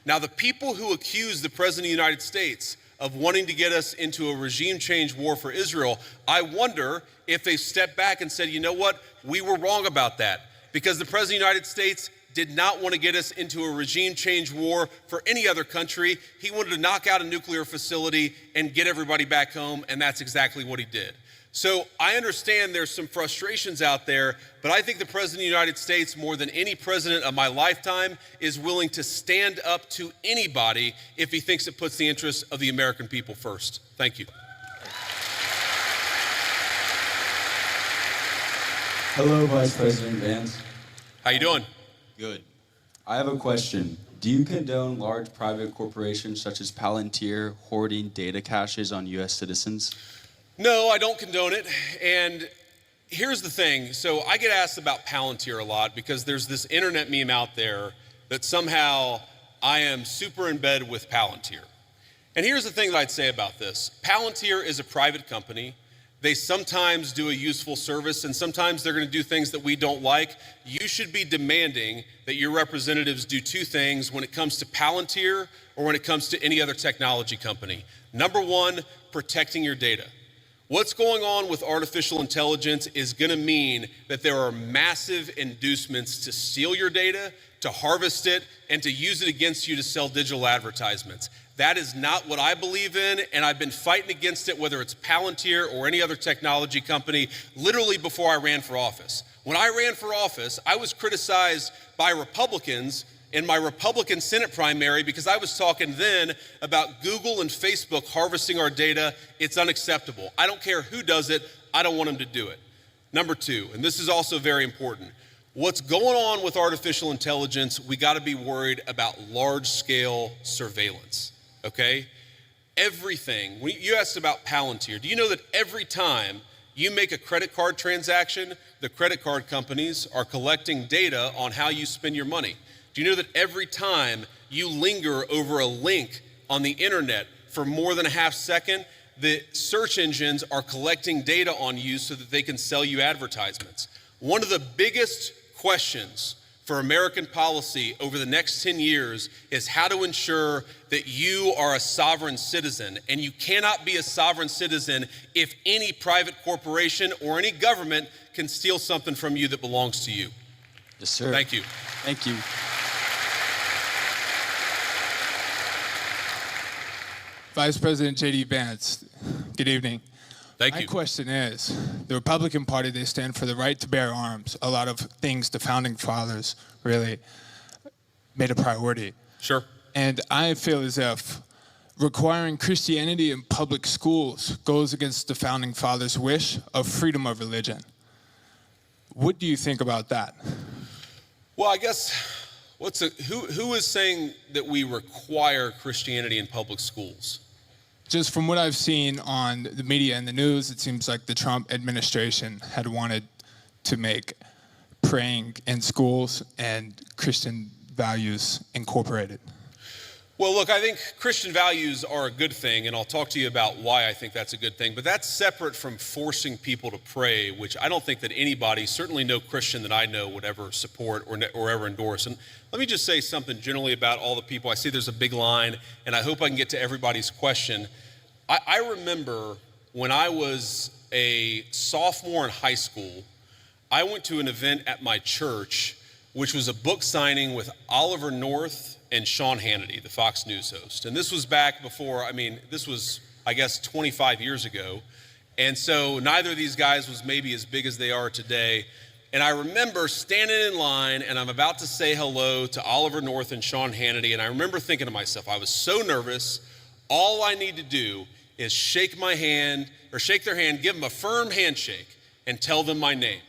Now, the people who accused the President of the United States of wanting to get us into a regime change war for Israel, I wonder if they stepped back and said, you know what, we were wrong about that, because the President of the United States did not want to get us into a regime change war for any other country. He wanted to knock out a nuclear facility and get everybody back home, and that's exactly what he did. So I understand there's some frustrations out there, but I think the President of the United States, more than any president of my lifetime, is willing to stand up to anybody if he thinks it puts the interests of the American people first. Thank you. Hello, Vice President Vance. How you doing? Good. I have a question. Do you condone large private corporations such as Palantir hoarding data caches on U.S. citizens? No, I don't condone it. And here's the thing. So I get asked about Palantir a lot because there's this internet meme out there that somehow I am super in bed with Palantir. And here's the thing that I'd say about this. Palantir is a private company. They sometimes do a useful service, and sometimes they're going to do things that we don't like. You should be demanding that your representatives do two things when it comes to Palantir or when it comes to any other technology company. Number one, protecting your data. What's going on with artificial intelligence is going to mean that there are massive inducements to steal your data, to harvest it, and to use it against you to sell digital advertisements. That is not what I believe in, and I've been fighting against it, whether it's Palantir or any other technology company, literally before I ran for office. When I ran for office, I was criticized by Republicans in my Republican Senate primary because I was talking then about Google and Facebook harvesting our data. It's unacceptable. I don't care who does it. I don't want them to do it. Number two, and this is also very important, what's going on with artificial intelligence, we got to be worried about large-scale surveillance, okay? Everything, when you asked about Palantir, do you know that every time you make a credit card transaction, the credit card companies are collecting data on how you spend your money? Do you know that every time you linger over a link on the internet for more than a half second, the search engines are collecting data on you so that they can sell you advertisements? One of the biggest questions for American policy over the next 10 years is how to ensure that you are a sovereign citizen. And you cannot be a sovereign citizen if any private corporation or any government can steal something from you that belongs to you. Yes, sir. Thank you. Thank you. Vice President J.D. Vance, good evening. Thank you. My question is, the Republican Party, they stand for the right to bear arms. A lot of things the founding fathers really made a priority. Sure. And I feel as if requiring Christianity in public schools goes against the founding fathers' wish of freedom of religion. What do you think about that? Well, I guess, who is saying that we require Christianity in public schools? Just from what I've seen on the media and the news, it seems like the Trump administration had wanted to make praying in schools and Christian values incorporated? Well, look, I think Christian values are a good thing, and I'll talk to you about why I think that's a good thing, but that's separate from forcing people to pray, which I don't think that anybody, certainly no Christian that I know, would ever support or ever endorse. And let me just say something generally about all the people. I see there's a big line, and I hope I can get to everybody's question. I remember when I was a sophomore in high school, I went to an event at my church, which was a book signing with Oliver North and Sean Hannity, the Fox News host. And this was back before, this was, I guess, 25 years ago. And so neither of these guys was maybe as big as they are today. And I remember standing in line, and I'm about to say hello to Oliver North and Sean Hannity. And I remember thinking to myself, I was so nervous. All I need to do is shake their hand, give them a firm handshake, and tell them my name.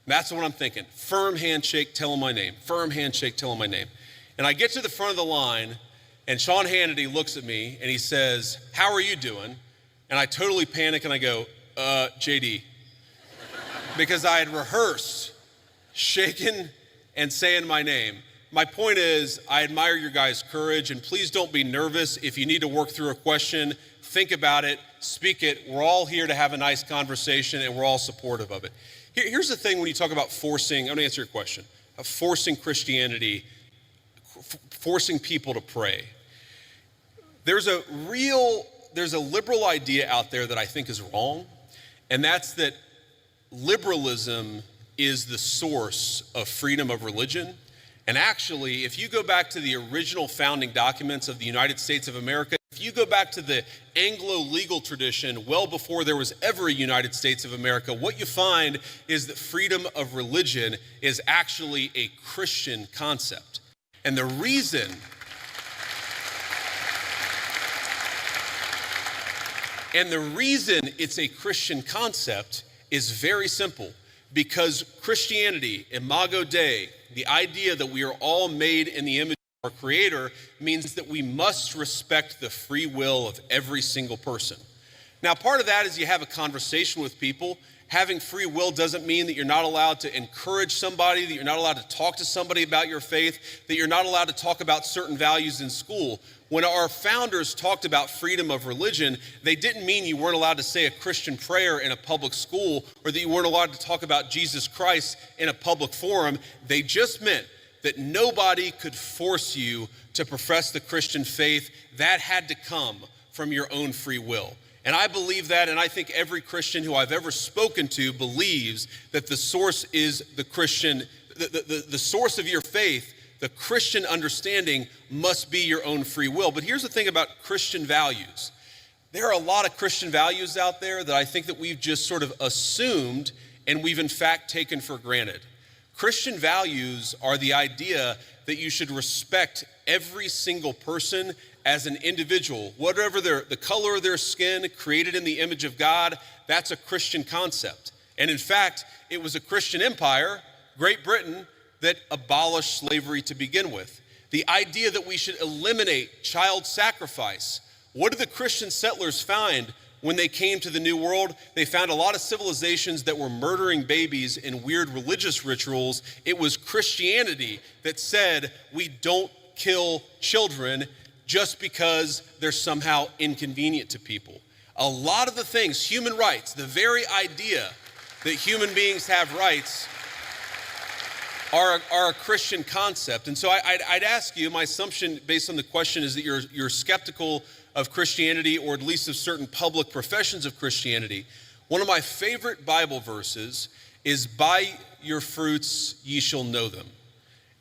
That's what I'm thinking. Firm handshake, tell them my name. Firm handshake, tell them my name. And I get to the front of the line, and Sean Hannity looks at me, and he says, "How are you doing?" And I totally panic, and I go, JD. Because I had rehearsed shaking and saying my name. My point is, I admire your guys' courage, and please don't be nervous. If you need to work through a question, think about it, speak it. We're all here to have a nice conversation, and we're all supportive of it. Here's the thing when you talk about forcing, I'm gonna answer your question, forcing Christianity, forcing people to pray. There's a liberal idea out there that I think is wrong, and that's that liberalism is the source of freedom of religion. And actually, if you go back to the original founding documents of the United States of America, if you go back to the Anglo legal tradition, well before there was ever a United States of America, what you find is that freedom of religion is actually a Christian concept. And the reason it's a Christian concept is very simple. Because Christianity, Imago Dei, the idea that we are all made in the image of our Creator, means that we must respect the free will of every single person. Now, part of that is you have a conversation with people. Having free will doesn't mean that you're not allowed to encourage somebody, that you're not allowed to talk to somebody about your faith, that you're not allowed to talk about certain values in school. When our founders talked about freedom of religion, they didn't mean you weren't allowed to say a Christian prayer in a public school or that you weren't allowed to talk about Jesus Christ in a public forum. They just meant that nobody could force you to profess the Christian faith. That had to come from your own free will. And I believe that, and I think every Christian who I've ever spoken to believes that the source is the Christian, the source of your faith, the Christian understanding must be your own free will. But here's the thing about Christian values. There are a lot of Christian values out there that I think that we've just sort of assumed and we've in fact taken for granted. Christian values are the idea that you should respect every single person as an individual, whatever the color of their skin, created in the image of God. That's a Christian concept. And in fact, it was a Christian empire, Great Britain, that abolished slavery to begin with. The idea that we should eliminate child sacrifice. What did the Christian settlers find when they came to the New World? They found a lot of civilizations that were murdering babies in weird religious rituals. It was Christianity that said we don't kill children just because they're somehow inconvenient to people. A lot of the things, human rights, the very idea that human beings have rights are a Christian concept. And so I'd ask you, my assumption based on the question is that you're skeptical of Christianity, or at least of certain public professions of Christianity. One of my favorite Bible verses is, "By your fruits ye shall know them."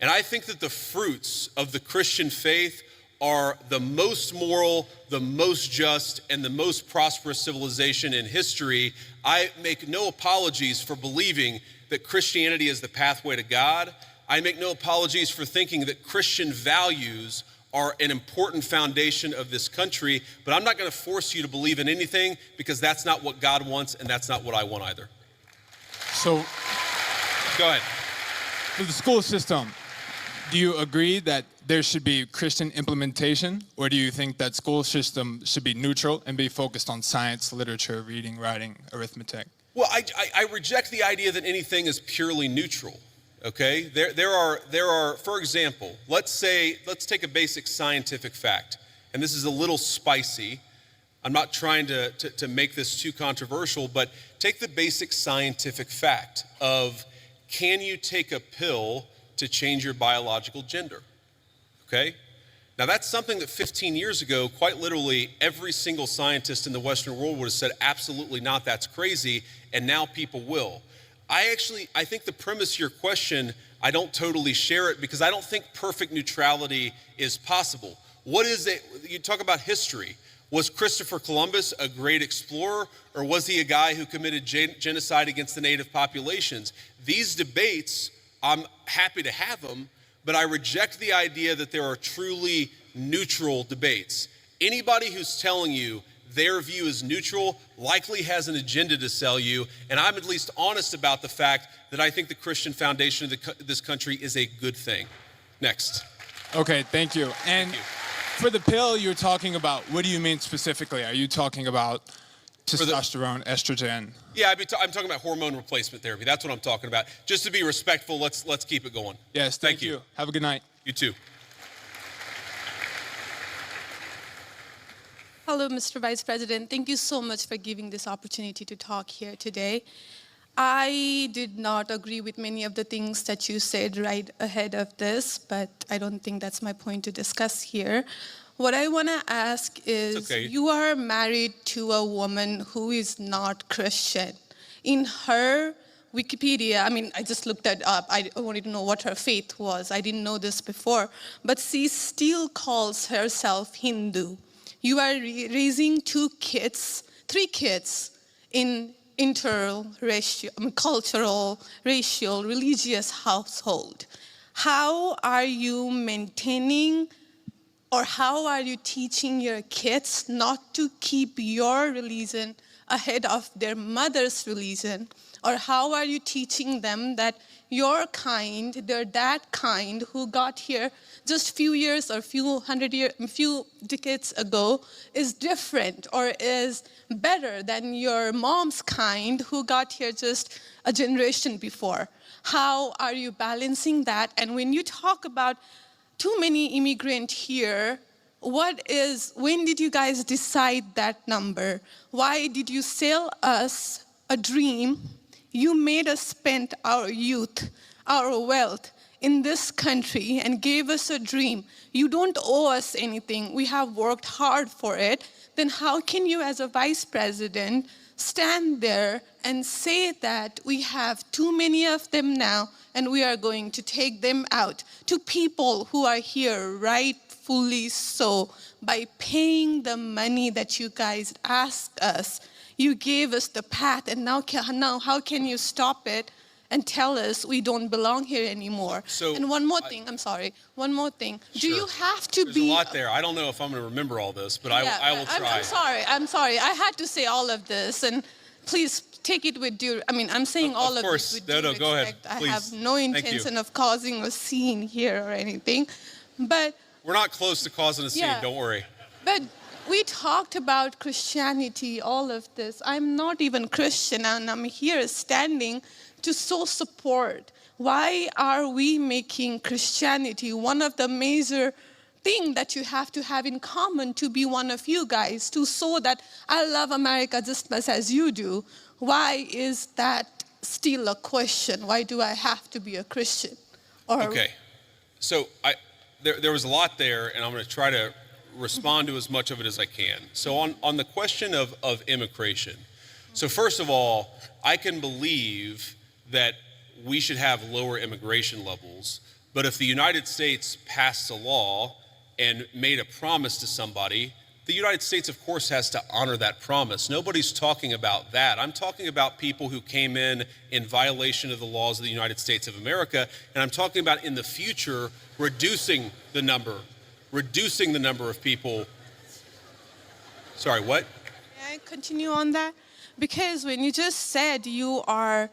And I think that the fruits of the Christian faith are the most moral, the most just, and the most prosperous civilization in history. I make no apologies for believing that Christianity is the pathway to God. I make no apologies for thinking that Christian values are an important foundation of this country, but I'm not going to force you to believe in anything, because that's not what God wants, and that's not what I want either. So, Go ahead. with the school system, do you agree that there should be Christian implementation, or do you think that school system should be neutral and be focused on science, literature, reading, writing, arithmetic? Well, I reject the idea that anything is purely neutral. Okay, there are, for example, let's take a basic scientific fact, and this is a little spicy. I'm not trying to make this too controversial, but take the basic scientific fact of, can you take a pill to change your biological gender? Okay? Now that's something that 15 years ago, quite literally, every single scientist in the Western world would have said, absolutely not, that's crazy, and now people will. I think the premise of your question, I don't totally share it because I don't think perfect neutrality is possible. What is it? You talk about history. Was Christopher Columbus a great explorer, or was he a guy who committed genocide against the native populations? These debates, I'm happy to have them, but I reject the idea that there are truly neutral debates. Anybody who's telling you their view is neutral likely has an agenda to sell you, and I'm at least honest about the fact that I think the Christian foundation of this country is a good thing. Next. Okay, thank you. And for the pill you're talking about, what do you mean specifically? Are you talking about testosterone, estrogen? Yeah, I'm talking about hormone replacement therapy. That's what I'm talking about. Just to be respectful, let's keep it going. Yes, thank you. Have a good night. You too. Hello, Mr. Vice President. Thank you so much for giving this opportunity to talk here today. I did not agree with many of the things that you said right ahead of this, but I don't think that's my point to discuss here. What I want to ask is, you are married to a woman who is not Christian. In her Wikipedia, I mean, I just looked it up. I wanted to know what her faith was. I didn't know this before. But she still calls herself Hindu. You are raising three kids in cultural, racial, religious household. How are you maintaining, or how are you teaching your kids not to keep your religion ahead of their mother's religion? Or how are you teaching them that your kind, they're that kind who got here just few years or few decades ago is different or is better than your mom's kind who got here just a generation before? How are you balancing that? And when you talk about too many immigrants here, when did you guys decide that number? Why did you sell us a dream? You made us spend our youth, our wealth in this country and gave us a dream. You don't owe us anything. We have worked hard for it. Then how can you, as a vice president, stand there and say that we have too many of them now and we are going to take them out to people who are here rightfully so by paying the money that you guys ask us? You gave us the path, and now how can you stop it and tell us we don't belong here anymore? And one more thing, one more thing. Sure. Do you have to There's be— a lot there. I don't know if I'm going to remember all this, but I will try. I'm sorry. I had to say all of this, and please take it with due— I'm saying all of this with due respect. Go ahead, please. I have no intention of causing a scene here or anything, but— We're not close to causing a scene, don't worry. But we talked about Christianity, all of this. I'm not even Christian, and I'm here standing to show support. Why are we making Christianity one of the major things that you have to have in common to be one of you guys, to show that I love America just as much as you do? Why is that still a question? Why do I have to be a Christian? Okay, so there was a lot there, and I'm going to try to respond to as much of it as I can. So on the question of immigration, so first of all, I can believe that we should have lower immigration levels, but if the United States passed a law and made a promise to somebody, the United States, of course, has to honor that promise. Nobody's talking about that. I'm talking about people who came in violation of the laws of the United States of America, and I'm talking about in the future reducing the number of people. Sorry, what? May I continue on that? Because when you just said you are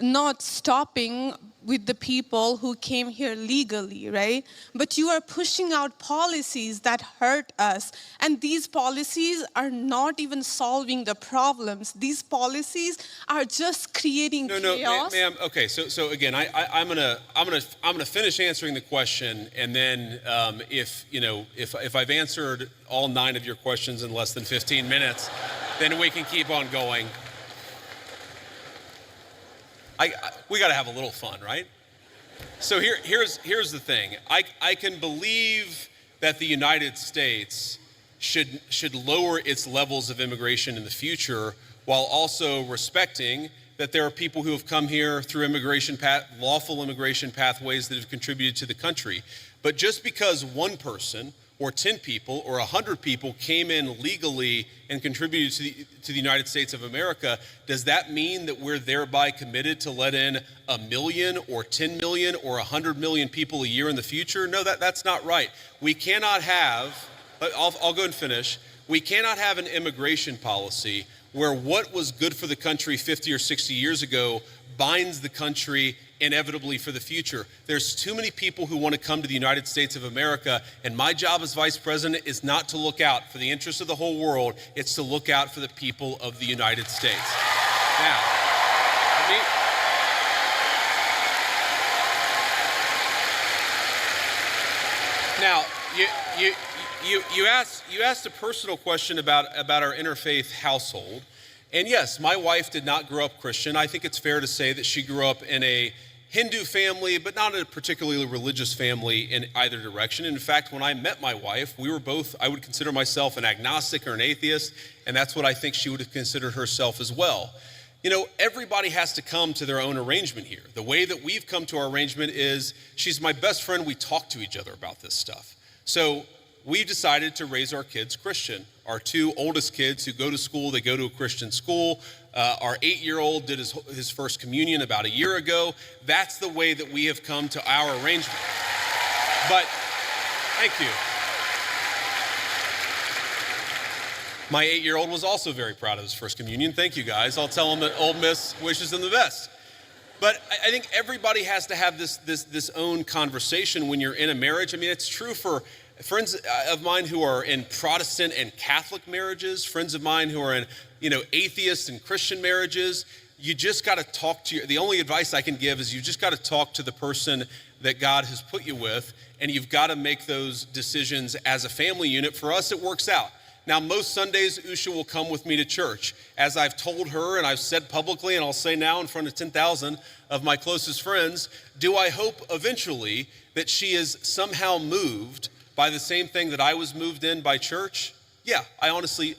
not stopping with the people who came here legally, right? But you are pushing out policies that hurt us. And these policies are not even solving the problems. These policies are just creating chaos. Ma'am. Okay, so again, I'm gonna finish answering the question, and then if I've answered all 9 of your questions in less than 15 minutes, then we can keep on going. We got to have a little fun, right? So here's the thing. I can believe that the United States should lower its levels of immigration in the future, while also respecting that there are people who have come here through lawful immigration pathways that have contributed to the country. But just because one person or 10 people or 100 people came in legally and contributed to the United States of America, does that mean that we're thereby committed to let in 1 million or 10 million or 100 million people a year in the future? No, that's not right. We cannot have, I'll go and finish. We cannot have an immigration policy where what was good for the country 50 or 60 years ago binds the country inevitably for the future. There's too many people who want to come to the United States of America, and my job as vice president is not to look out for the interests of the whole world, it's to look out for the people of the United States. Now, you asked a personal question about our interfaith household. And yes, my wife did not grow up Christian. I think it's fair to say that she grew up in a Hindu family, but not a particularly religious family in either direction. In fact, when I met my wife, we were both, I would consider myself an agnostic or an atheist, and that's what I think she would have considered herself as well. You know, everybody has to come to their own arrangement here. The way that we've come to our arrangement is she's my best friend. We talk to each other about this stuff. So we've decided to raise our kids Christian. Our 2 oldest kids who go to school, they go to a Christian school. Our 8-year-old did his first communion about a year ago. That's the way that we have come to our arrangement. But, thank you. My 8-year-old was also very proud of his first communion. Thank you, guys. I'll tell him that Ole Miss wishes him the best. But I think everybody has to have this own conversation when you're in a marriage. I mean, it's true for friends of mine who are in Protestant and Catholic marriages, friends of mine who are in, atheist and Christian marriages. You just got to talk to the only advice I can give is you just got to talk to the person that God has put you with, and you've got to make those decisions as a family unit. For us, it works out. Now, most Sundays, Usha will come with me to church. As I've told her and I've said publicly, and I'll say now in front of 10,000 of my closest friends, do I hope eventually that she is somehow moved by the same thing that I was moved in by church? Yeah, I honestly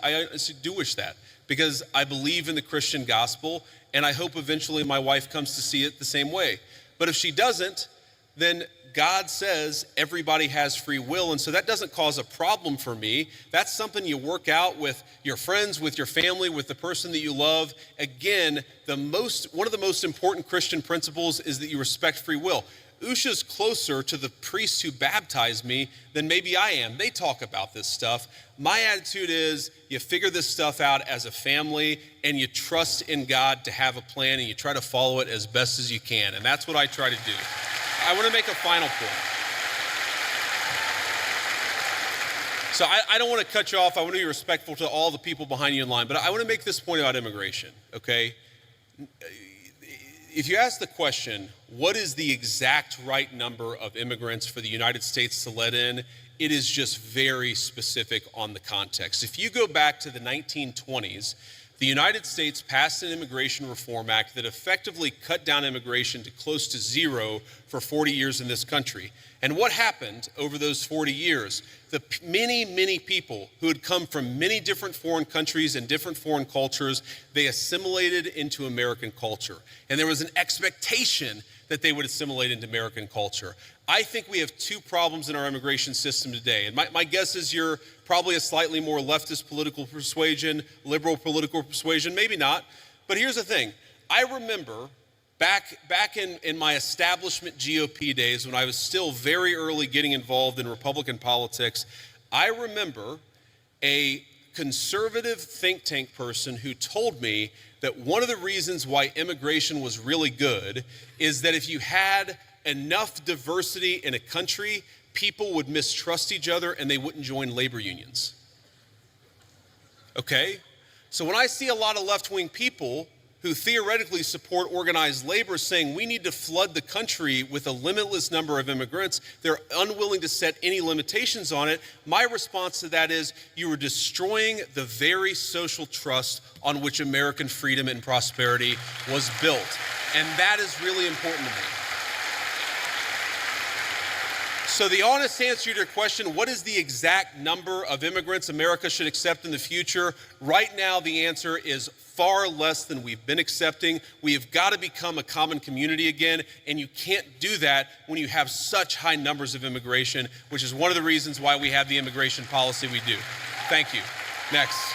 do wish that, because I believe in the Christian gospel, and I hope eventually my wife comes to see it the same way. But if she doesn't, then God says everybody has free will, and so that doesn't cause a problem for me. That's something you work out with your friends, with your family, with the person that you love. Again, one of the most important Christian principles is that you respect free will. Usha's closer to the priest who baptized me than maybe I am. They talk about this stuff. My attitude is you figure this stuff out as a family, and you trust in God to have a plan, and you try to follow it as best as you can. And that's what I try to do. I want to make a final point. So I don't want to cut you off. I want to be respectful to all the people behind you in line, but I want to make this point about immigration, okay? If you ask the question, what is the exact right number of immigrants for the United States to let in, it is just very specific on the context. If you go back to the 1920s, the United States passed an Immigration Reform Act that effectively cut down immigration to close to 0 for 40 years in this country. And what happened over those 40 years? The many people who had come from many different foreign countries and different foreign cultures, they assimilated into American culture. And there was an expectation that they would assimilate into American culture. I think we have 2 problems in our immigration system today. And my guess is you're probably a slightly more leftist political persuasion, liberal political persuasion, maybe not. But here's the thing. I remember back in my establishment GOP days, when I was still very early getting involved in Republican politics, I remember a conservative think tank person who told me that one of the reasons why immigration was really good is that if you had enough diversity in a country, people would mistrust each other and they wouldn't join labor unions. Okay? So when I see a lot of left-wing people who theoretically support organized labor saying we need to flood the country with a limitless number of immigrants, they're unwilling to set any limitations on it. My response to that is you are destroying the very social trust on which American freedom and prosperity was built. And that is really important to me. So the honest answer to your question, what is the exact number of immigrants America should accept in the future? Right now, the answer is far less than we've been accepting. We have got to become a common community again, and you can't do that when you have such high numbers of immigration, which is one of the reasons why we have the immigration policy we do. Thank you. Next.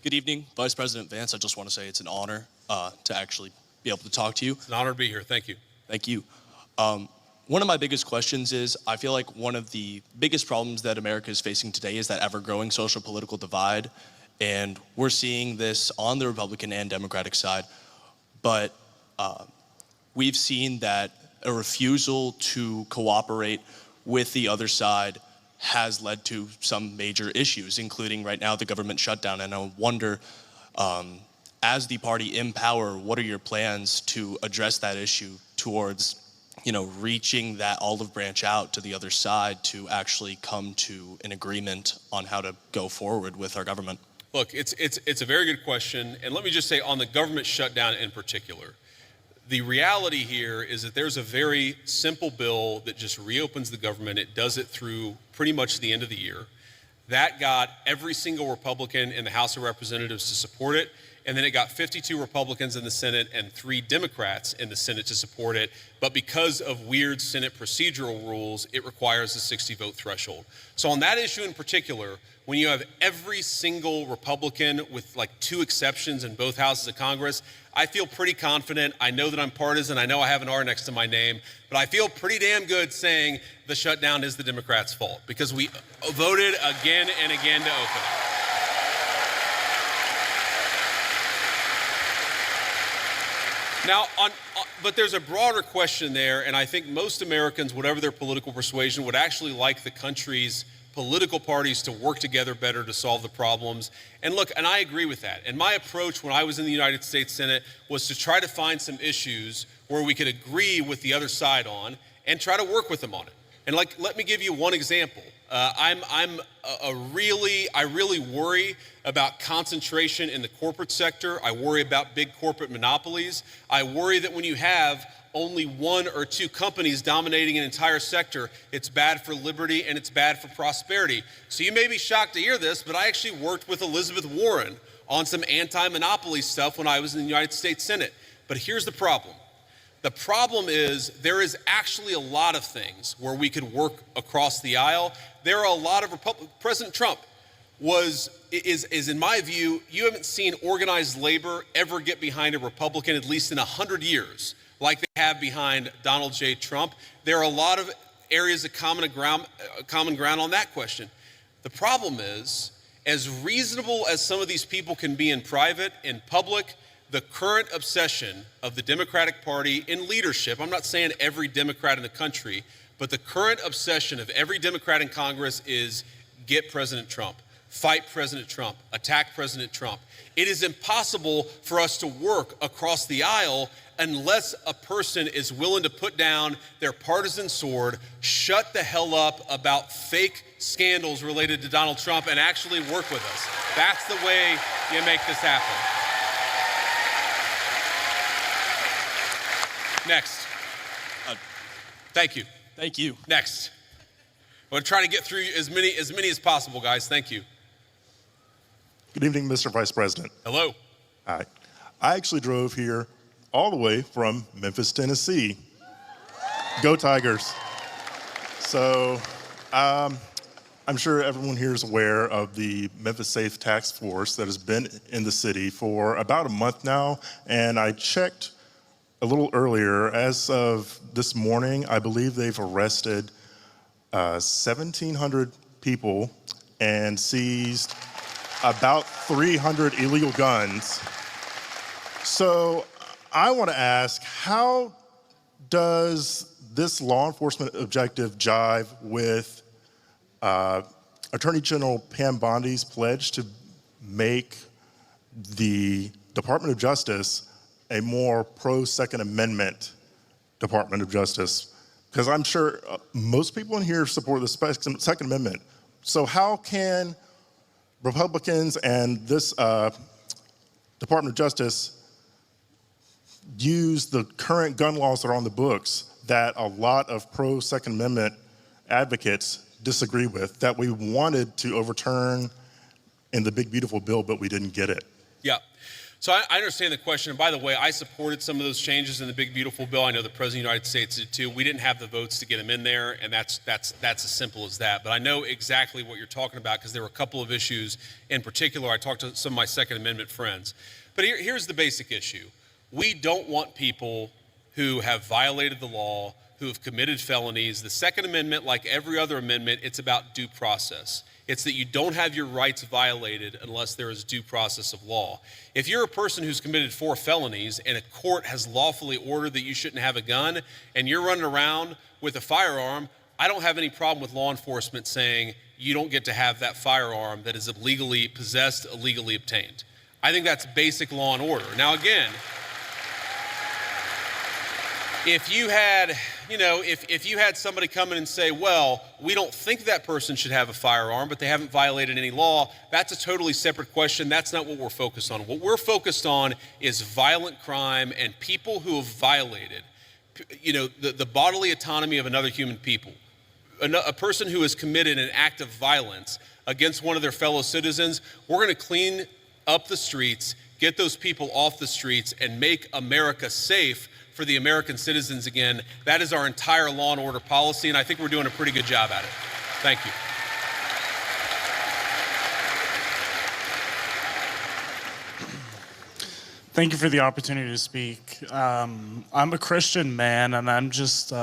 Good evening, Vice President Vance. I just want to say it's an honor to actually be able to talk to you. It's an honor to be here. Thank you. Thank you. One of my biggest questions is, I feel like one of the biggest problems that America is facing today is that ever-growing social political divide, and we're seeing this on the Republican and Democratic side, but we've seen that a refusal to cooperate with the other side has led to some major issues, including right now the government shutdown. And I wonder, as the party in power, what are your plans to address that issue towards, reaching that olive branch out to the other side to actually come to an agreement on how to go forward with our government? Look, it's a very good question. And let me just say on the government shutdown in particular, the reality here is that there's a very simple bill that just reopens the government. It does it through pretty much the end of the year. That got every single Republican in the House of Representatives to support it. And then it got 52 Republicans in the Senate and 3 Democrats in the Senate to support it. But because of weird Senate procedural rules, it requires a 60-vote threshold. So on that issue in particular, when you have every single Republican with like 2 exceptions in both houses of Congress, I feel pretty confident. I know that I'm partisan. I know I have an R next to my name, but I feel pretty damn good saying the shutdown is the Democrats' fault because we voted again and again to open it. Now, but there's a broader question there, and I think most Americans, whatever their political persuasion, would actually like the country's political parties to work together better to solve the problems. And look, and I agree with that. And my approach when I was in the United States Senate was to try to find some issues where we could agree with the other side on and try to work with them on it. And let me give you one example. I really worry about concentration in the corporate sector. I worry about big corporate monopolies. I worry that when you have only 1 or 2 companies dominating an entire sector, it's bad for liberty and it's bad for prosperity. So you may be shocked to hear this, but I actually worked with Elizabeth Warren on some anti-monopoly stuff when I was in the United States Senate. But here's the problem. The problem is there is actually a lot of things where we could work across the aisle. There are a lot of President Trump is in my view, you haven't seen organized labor ever get behind a Republican, at least in 100 years, like they have behind Donald J. Trump. There are a lot of areas of common ground on that question. The problem is, as reasonable as some of these people can be in private, in public, the current obsession of the Democratic Party in leadership, I'm not saying every Democrat in the country, but the current obsession of every Democrat in Congress is get President Trump, fight President Trump, attack President Trump. It is impossible for us to work across the aisle unless a person is willing to put down their partisan sword, shut the hell up about fake scandals related to Donald Trump, and actually work with us. That's the way you make this happen. Next. Thank you. Thank you. Next. I'm going to try to get through as many as possible, guys. Thank you. Good evening, Mr. Vice President. Hello. Hi. I actually drove here all the way from Memphis, Tennessee. Go Tigers. So I'm sure everyone here is aware of the Memphis Safe Task Force that has been in the city for about a month now, and I checked a little earlier. As of this morning, I believe they've arrested 1,700 people and seized about 300 illegal guns. So I want to ask, how does this law enforcement objective jive with Attorney General Pam Bondi's pledge to make the Department of Justice a more pro-Second Amendment Department of Justice? Because I'm sure most people in here support the Second Amendment. So how can Republicans and this Department of Justice use the current gun laws that are on the books that a lot of pro-Second Amendment advocates disagree with, that we wanted to overturn in the big beautiful bill, but we didn't get it? Yeah. So I understand the question. And by the way, I supported some of those changes in the big beautiful bill. I know the President of the United States did too. We didn't have the votes to get them in there, and that's as simple as that. But I know exactly what you're talking about, because there were a couple of issues in particular. I talked to some of my Second Amendment friends. But here's the basic issue. We don't want people who have violated the law, who have committed felonies. The Second Amendment, like every other amendment, it's about due process. It's that you don't have your rights violated unless there is due process of law. If you're a person who's committed 4 felonies and a court has lawfully ordered that you shouldn't have a gun and you're running around with a firearm, I don't have any problem with law enforcement saying you don't get to have that firearm that is illegally possessed, illegally obtained. I think that's basic law and order. Now again, if you had, if you had somebody come in and say, well, we don't think that person should have a firearm, but they haven't violated any law, that's a totally separate question. That's not what we're focused on. What we're focused on is violent crime and people who have violated, the bodily autonomy of another human people. A person who has committed an act of violence against one of their fellow citizens, we're going to clean up the streets, get those people off the streets, and make America safe for the American citizens again. That is our entire law and order policy, and I think we're doing a pretty good job at it. Thank you. Thank you for the opportunity to speak. I'm a Christian man, and I'm just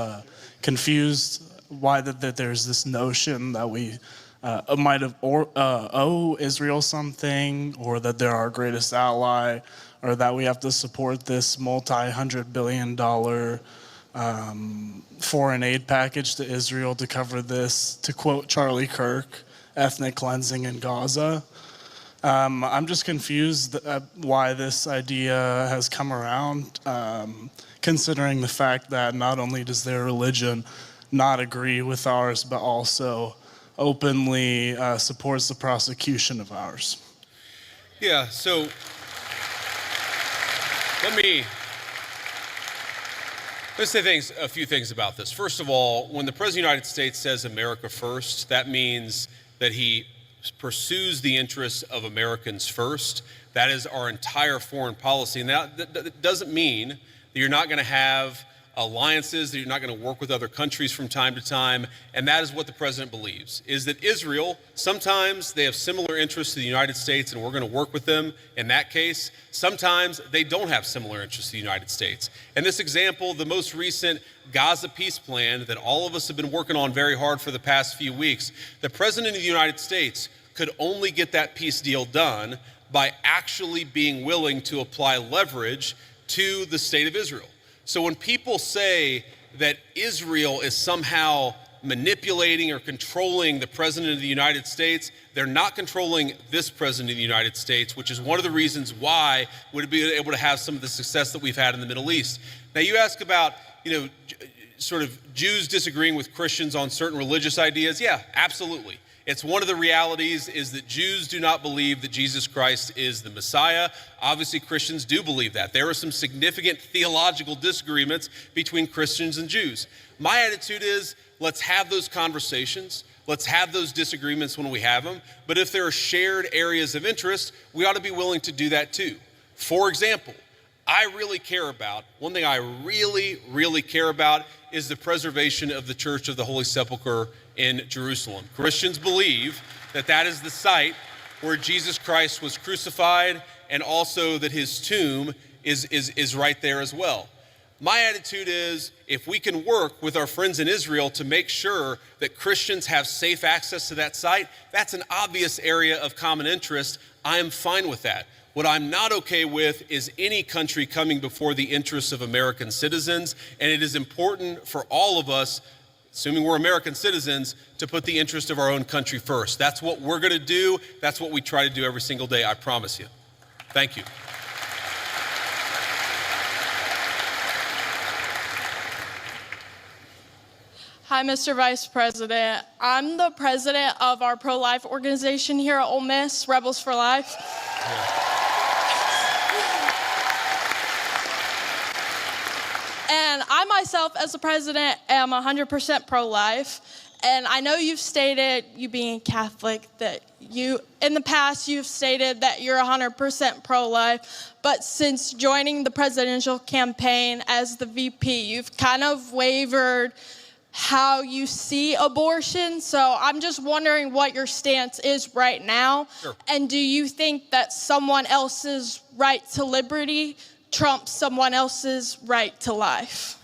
confused why that there's this notion that we might have owe Israel something, or that they're our greatest ally, or that we have to support this multi-hundred-billion-dollar foreign aid package to Israel to cover this, to quote Charlie Kirk, ethnic cleansing in Gaza. I'm just confused why this idea has come around, considering the fact that not only does their religion not agree with ours, but also openly supports the prosecution of ours. Yeah, so let's say a few things about this. First of all, when the President of the United States says America first, that means that he pursues the interests of Americans first. That is our entire foreign policy. And that doesn't mean that you're not going to have alliances, that you're not going to work with other countries from time to time. And that is what the president believes, is that Israel, sometimes they have similar interests to the United States and we're going to work with them in that case. Sometimes they don't have similar interests to the United States. And this example, the most recent Gaza peace plan that all of us have been working on very hard for the past few weeks, the president of the United States could only get that peace deal done by actually being willing to apply leverage to the state of Israel. So when people say that Israel is somehow manipulating or controlling the president of the United States, they're not controlling this president of the United States, which is one of the reasons why we'd be able to have some of the success that we've had in the Middle East. Now you ask about, sort of Jews disagreeing with Christians on certain religious ideas. Yeah, absolutely. It's one of the realities is that Jews do not believe that Jesus Christ is the Messiah. Obviously, Christians do believe that. There are some significant theological disagreements between Christians and Jews. My attitude is, let's have those conversations. Let's have those disagreements when we have them. But if there are shared areas of interest, we ought to be willing to do that too. For example, one thing I really, really care about is the preservation of the Church of the Holy Sepulchre in Jerusalem. Christians believe that that is the site where Jesus Christ was crucified, and also that his tomb is right there as well. My attitude is if we can work with our friends in Israel to make sure that Christians have safe access to that site, that's an obvious area of common interest. I am fine with that. What I'm not okay with is any country coming before the interests of American citizens, and it is important for all of us, assuming we're American citizens, to put the interest of our own country first. That's what we're going to do. That's what we try to do every single day, I promise you. Thank you. Hi, Mr. Vice President. I'm the president of our pro-life organization here at Ole Miss, Rebels for Life. And I myself, as the president, am 100% pro-life. And I know you've stated, you being Catholic, that in the past, you've stated that you're 100% pro-life. But since joining the presidential campaign as the VP, you've kind of wavered how you see abortion. So I'm just wondering what your stance is right now. Sure. And do you think that someone else's right to liberty trumps someone else's right to life?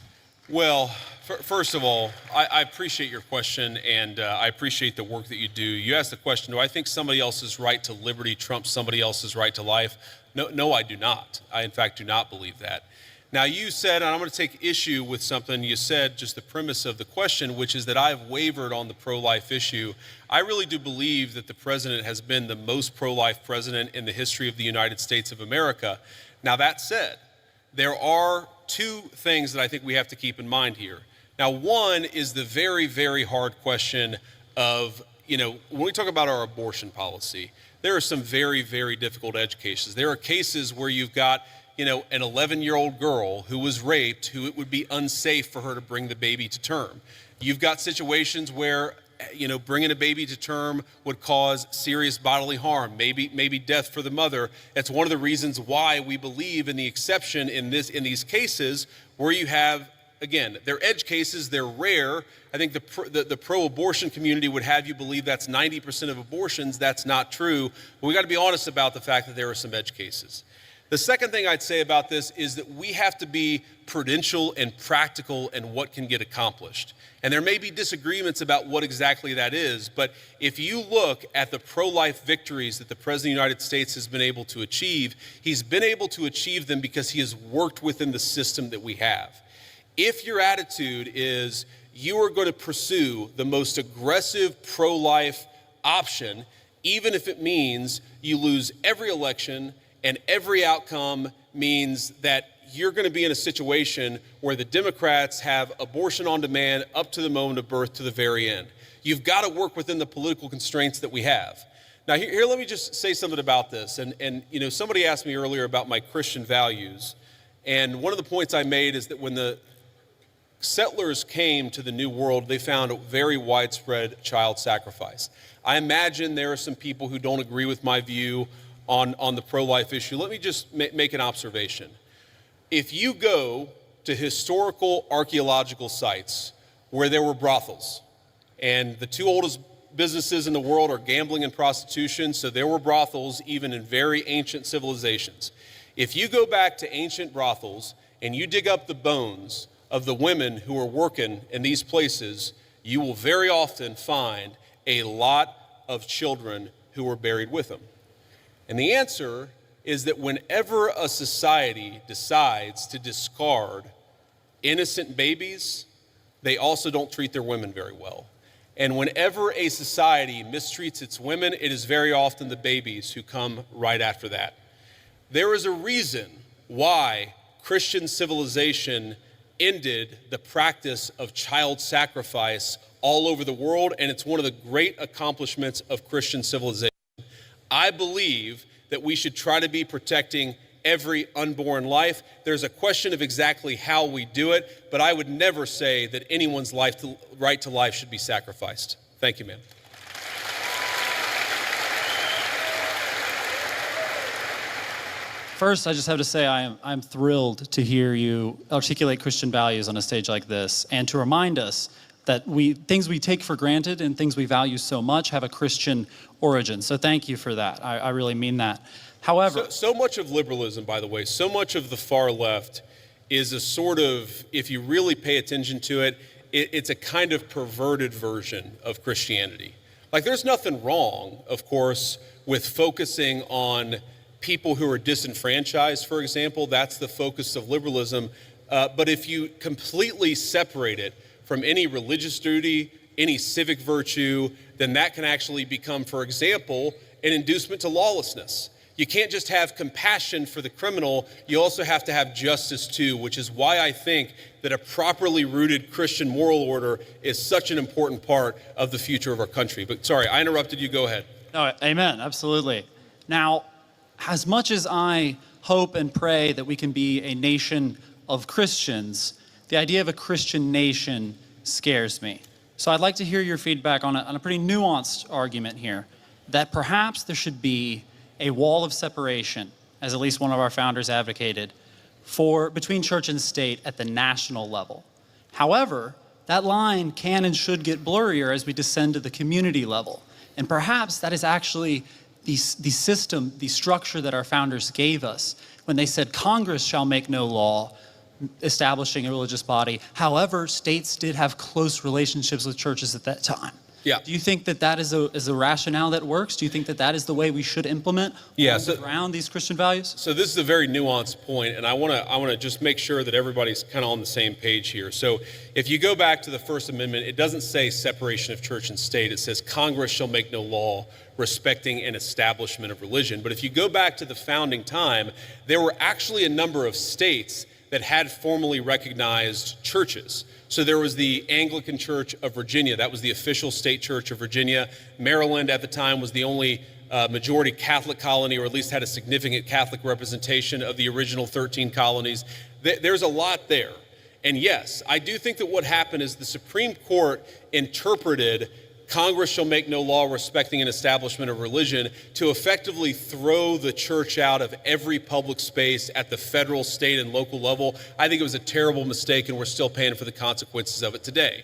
Well, first of all, I appreciate your question, and I appreciate the work that you do. You asked the question, do I think somebody else's right to liberty trumps somebody else's right to life? No, I do not. I, in fact, do not believe that. Now, you said, and I'm going to take issue with something you said, just the premise of the question, which is that I've wavered on the pro-life issue. I really do believe that the president has been the most pro-life president in the history of the United States of America. Now, that said, there are two things that I think we have to keep in mind here. Now, one is the very, very hard question of, when we talk about our abortion policy, there are some very, very difficult edge cases. There are cases where you've got an 11-year-old girl who was raped, who it would be unsafe for her to bring the baby to term. You've got situations where, bringing a baby to term would cause serious bodily harm, maybe death for the mother. That's one of the reasons why we believe in the exception in these cases where you have, again, they're edge cases, they're rare. I think the pro-abortion community would have you believe that's 90% of abortions. That's not true. But we got to be honest about the fact that there are some edge cases. The second thing I'd say about this is that we have to be prudential and practical in what can get accomplished. And there may be disagreements about what exactly that is, but if you look at the pro-life victories that the President of the United States has been able to achieve, he's been able to achieve them because he has worked within the system that we have. If your attitude is you are going to pursue the most aggressive pro-life option, even if it means you lose every election, and every outcome means that you're going to be in a situation where the Democrats have abortion on demand up to the moment of birth to the very end. You've got to work within the political constraints that we have. Now, here let me just say something about this. And somebody asked me earlier about my Christian values. And one of the points I made is that when the settlers came to the New World, they found a very widespread child sacrifice. I imagine there are some people who don't agree with my view on the pro-life issue. Let me just make an observation. If you go to historical archaeological sites where there were brothels, and the two oldest businesses in the world are gambling and prostitution, so there were brothels even in very ancient civilizations. If you go back to ancient brothels and you dig up the bones of the women who were working in these places, you will very often find a lot of children who were buried with them. And the answer is that whenever a society decides to discard innocent babies, they also don't treat their women very well. And whenever a society mistreats its women, it is very often the babies who come right after that. There is a reason why Christian civilization ended the practice of child sacrifice all over the world, and it's one of the great accomplishments of Christian civilization. I believe that we should try to be protecting every unborn life. There's a question of exactly how we do it, but I would never say that anyone's right to life should be sacrificed. Thank you, ma'am. First, I just have to say I'm thrilled to hear you articulate Christian values on a stage like this, and to remind us that things we take for granted and things we value so much have a Christian origin. So thank you for that. I really mean that. However, so much of liberalism, by the way, so much of the far left is a sort of, if you really pay attention to it, it's a kind of perverted version of Christianity. Like, there's nothing wrong, of course, with focusing on people who are disenfranchised, for example. That's the focus of liberalism. But if you completely separate it from any religious duty, any civic virtue, then that can actually become, for example, an inducement to lawlessness. You can't just have compassion for the criminal, you also have to have justice too, which is why I think that a properly rooted Christian moral order is such an important part of the future of our country. But sorry, I interrupted you, go ahead. No, amen, absolutely. Now, as much as I hope and pray that we can be a nation of Christians, the idea of a Christian nation scares me. So I'd like to hear your feedback on a pretty nuanced argument here, that perhaps there should be a wall of separation, as at least one of our founders advocated, between church and state at the national level. However, that line can and should get blurrier as we descend to the community level. And perhaps that is actually the system, the structure that our founders gave us when they said Congress shall make no law establishing a religious body. However, states did have close relationships with churches at that time. Yeah. Do you think that that is a rationale that works? Do you think that that is the way we should implement around these Christian values? So this is a very nuanced point, and I want to just make sure that everybody's kind of on the same page here. So if you go back to the First Amendment, it doesn't say separation of church and state. It says Congress shall make no law respecting an establishment of religion. But if you go back to the founding time, there were actually a number of states that had formally recognized churches. So there was the Anglican Church of Virginia. That was the official state church of Virginia. Maryland at the time was the only majority Catholic colony, or at least had a significant Catholic representation of the original 13 colonies. There's a lot there. And yes, I do think that what happened is the Supreme Court interpreted Congress shall make no law respecting an establishment of religion to effectively throw the church out of every public space at the federal, state, and local level. I think it was a terrible mistake, and we're still paying for the consequences of it today.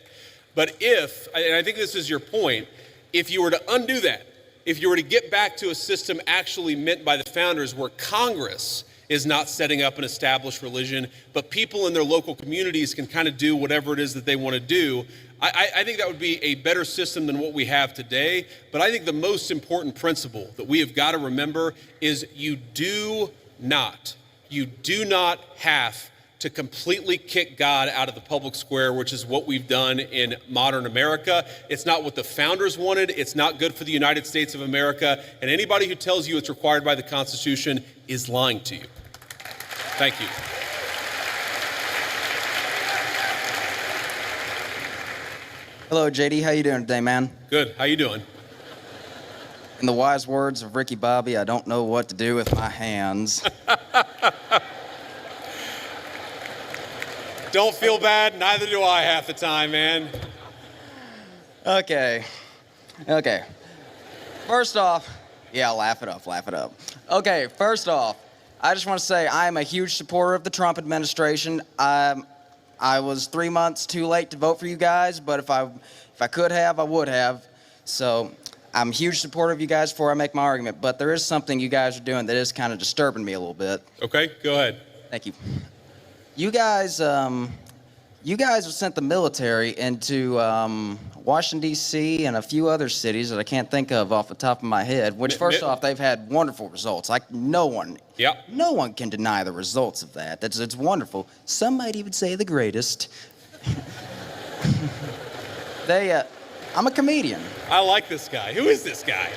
But and I think this is your point, if you were to undo that, if you were to get back to a system actually meant by the founders where Congress is not setting up an established religion, but people in their local communities can kind of do whatever it is that they want to do, I think that would be a better system than what we have today. But I think the most important principle that we have got to remember is you do not have to completely kick God out of the public square, which is what we've done in modern America. It's not what the founders wanted. It's not good for the United States of America. And anybody who tells you it's required by the Constitution is lying to you. Thank you. Hello, JD. How you doing today, man? Good. How you doing? In the wise words of Ricky Bobby, I don't know what to do with my hands. Don't feel bad. Neither do I half the time, man. Okay. First off, yeah, laugh it up. Okay, first off, I just want to say I am a huge supporter of the Trump administration. I was 3 months too late to vote for you guys, but if I could have, I would have. So I'm a huge supporter of you guys before I make my argument, but there is something you guys are doing that is kind of disturbing me a little bit. Okay, go ahead. Thank you. You guys have sent the military into Washington, D.C. and a few other cities that I can't think of off the top of my head, which first off, they've had wonderful results. Like no one can deny the results of that. It's wonderful. Some might even say the greatest. I'm a comedian. I like this guy. Who is this guy?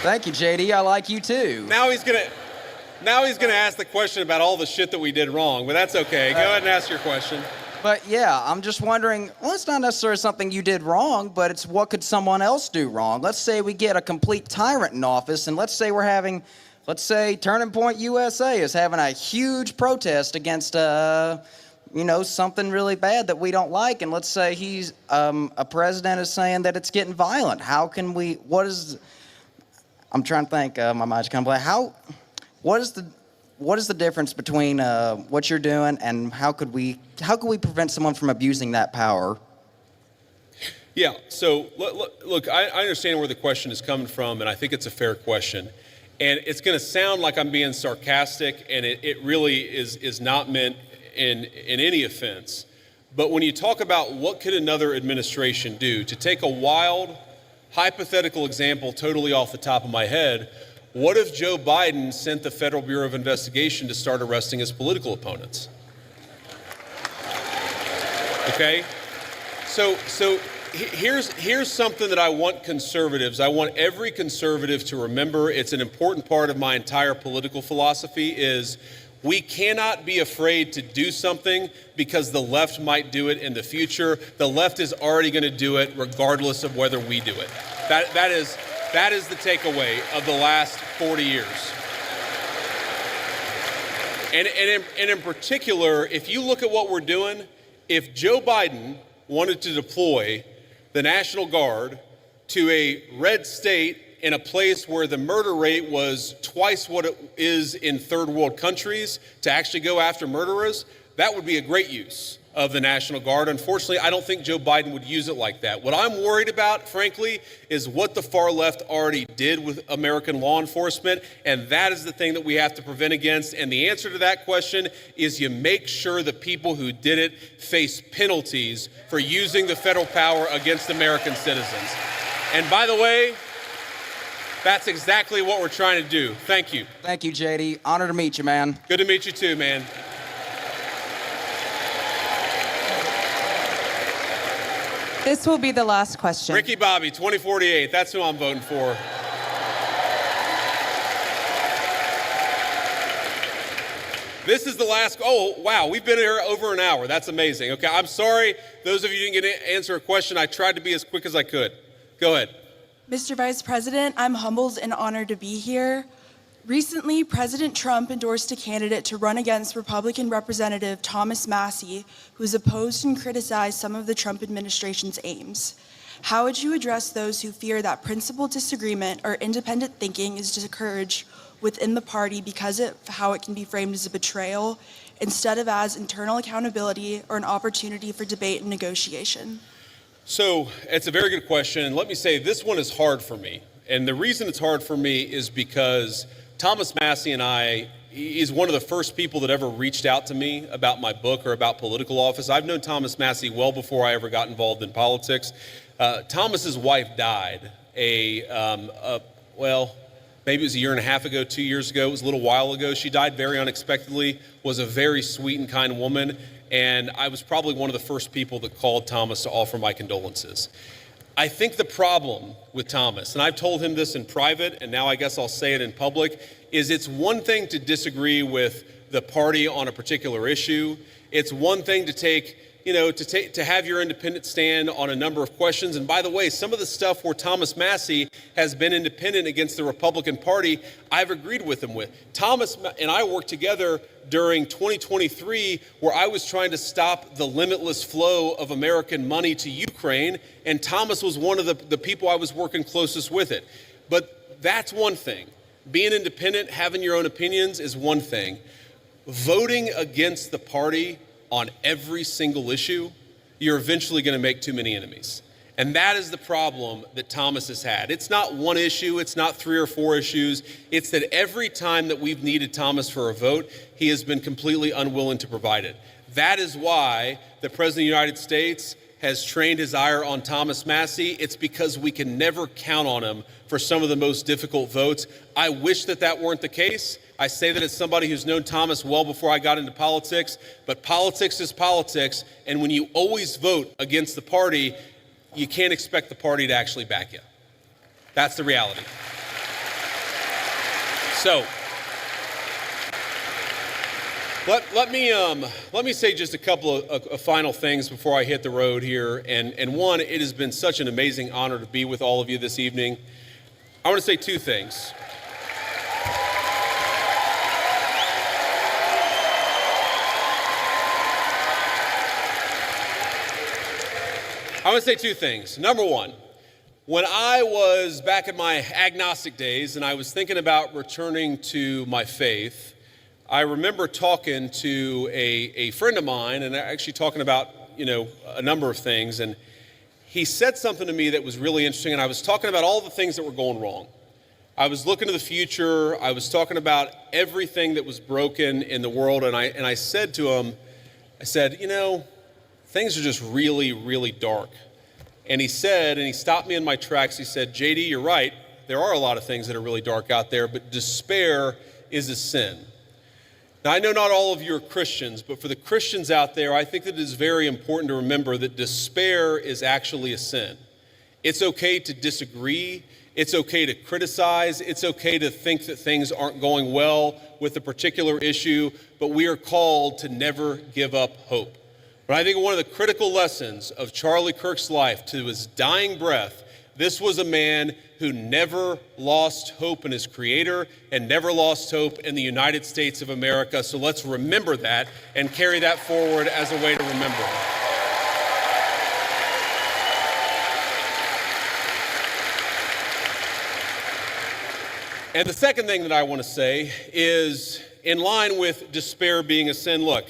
Thank you, JD. I like you too. Now he's gonna ask the question about all the shit that we did wrong, but that's okay. Go ahead and ask your question. But yeah, I'm just wondering, well, it's not necessarily something you did wrong, but it's what could someone else do wrong? Let's say we get a complete tyrant in office, and let's say Turning Point USA is having a huge protest against, something really bad that we don't like, and let's say he's, a president is saying that it's getting violent. I'm trying to think, my mind's kind of blank. What is the difference between what you're doing and how could we prevent someone from abusing that power? Yeah, so look, I understand where the question is coming from, and I think it's a fair question. And it's going to sound like I'm being sarcastic, and it really is not meant in any offense. But when you talk about what could another administration do, to take a wild, hypothetical example totally off the top of my head, what if Joe Biden sent the Federal Bureau of Investigation to start arresting his political opponents? Okay? So here's something that I want conservatives, I want every conservative to remember. It's an important part of my entire political philosophy is we cannot be afraid to do something because the left might do it in the future. The left is already going to do it regardless of whether we do it. That is the takeaway of the last 40 years. And in particular, if you look at what we're doing, if Joe Biden wanted to deploy the National Guard to a red state in a place where the murder rate was twice what it is in third world countries to actually go after murderers, that would be a great use of the National Guard. Unfortunately, I don't think Joe Biden would use it like that. What I'm worried about, frankly, is what the far left already did with American law enforcement, and that is the thing that we have to prevent against. And the answer to that question is you make sure the people who did it face penalties for using the federal power against American citizens. And by the way, that's exactly what we're trying to do. Thank you. Thank you, JD. Honor to meet you, man. Good to meet you too, man. This will be the last question. Ricky Bobby, 2048. That's who I'm voting for. This is the last. Oh, wow. We've been here over an hour. That's amazing. Okay, I'm sorry. Those of you who didn't get to answer a question, I tried to be as quick as I could. Go ahead. Mr. Vice President, I'm humbled and honored to be here. Recently, President Trump endorsed a candidate to run against Republican Representative Thomas Massie, who has opposed and criticized some of the Trump administration's aims. How would you address those who fear that principled disagreement or independent thinking is discouraged within the party because of how it can be framed as a betrayal, instead of as internal accountability or an opportunity for debate and negotiation? So it's a very good question. And let me say, this one is hard for me. And the reason it's hard for me is because Thomas Massie and I, he's one of the first people that ever reached out to me about my book or about political office. I've known Thomas Massie well before I ever got involved in politics. Thomas's wife died well, maybe it was a year and a half ago, 2 years ago. It was a little while ago. She died very unexpectedly, was a very sweet and kind woman. And I was probably one of the first people that called Thomas to offer my condolences. I think the problem with Thomas, and I've told him this in private, and now I guess I'll say it in public, is it's one thing to disagree with the party on a particular issue. It's one thing to to have your independent stand on a number of questions. And by the way, some of the stuff where Thomas Massie has been independent against the Republican Party, I've agreed with him with. Thomas and I worked together during 2023, where I was trying to stop the limitless flow of American money to Ukraine, and Thomas was one of the people I was working closest with it. But that's one thing. Being independent, having your own opinions is one thing. Voting against the party on every single issue, you're eventually going to make too many enemies. And that is the problem that Thomas has had. It's not one issue, it's not 3 or 4 issues. It's that every time that we've needed Thomas for a vote, he has been completely unwilling to provide it. That is why the President of the United States has trained his ire on Thomas Massie. It's because we can never count on him for some of the most difficult votes. I wish that weren't the case. I say that as somebody who's known Thomas well before I got into politics, but politics is politics, and when you always vote against the party, you can't expect the party to actually back you. That's the reality. So, let me say just a couple of final things before I hit the road here. And one, it has been such an amazing honor to be with all of you this evening. I want to say 2 things. I want to say 2 things. Number one, when I was back in my agnostic days and I was thinking about returning to my faith, I remember talking to a friend of mine and actually talking about, a number of things. And he said something to me that was really interesting. And I was talking about all the things that were going wrong. I was looking to the future. I was talking about everything that was broken in the world. And I said to him, I said, you know, things are just really, really dark. And he said, and he stopped me in my tracks. He said, JD, you're right. There are a lot of things that are really dark out there, but despair is a sin. Now, I know not all of you are Christians, but for the Christians out there, I think that it is very important to remember that despair is actually a sin. It's okay to disagree. It's okay to criticize. It's okay to think that things aren't going well with a particular issue, but we are called to never give up hope. But I think one of the critical lessons of Charlie Kirk's life to his dying breath, this was a man who never lost hope in his Creator and never lost hope in the United States of America. So let's remember that and carry that forward as a way to remember. And the second thing that I want to say is, in line with despair being a sin, look,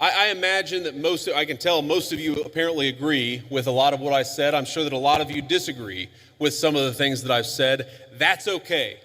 I imagine that I can tell most of you apparently agree with a lot of what I said. I'm sure that a lot of you disagree with some of the things that I've said. That's okay.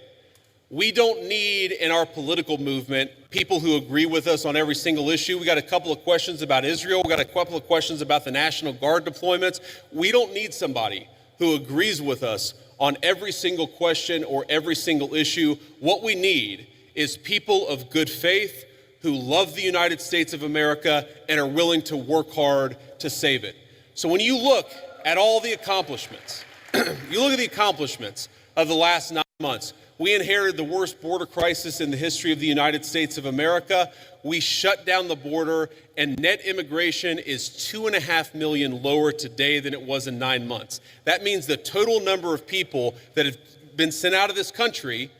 We don't need in our political movement people who agree with us on every single issue. We got a couple of questions about Israel. We got a couple of questions about the National Guard deployments. We don't need somebody who agrees with us on every single question or every single issue. What we need is people of good faith who love the United States of America and are willing to work hard to save it. So when you look at all the accomplishments, you look at the accomplishments of the last 9 months. We inherited the worst border crisis in the history of the United States of America. We shut down the border, and net immigration is 2.5 million lower today than it was in 9 months. That means the total number of people that have been sent out of this country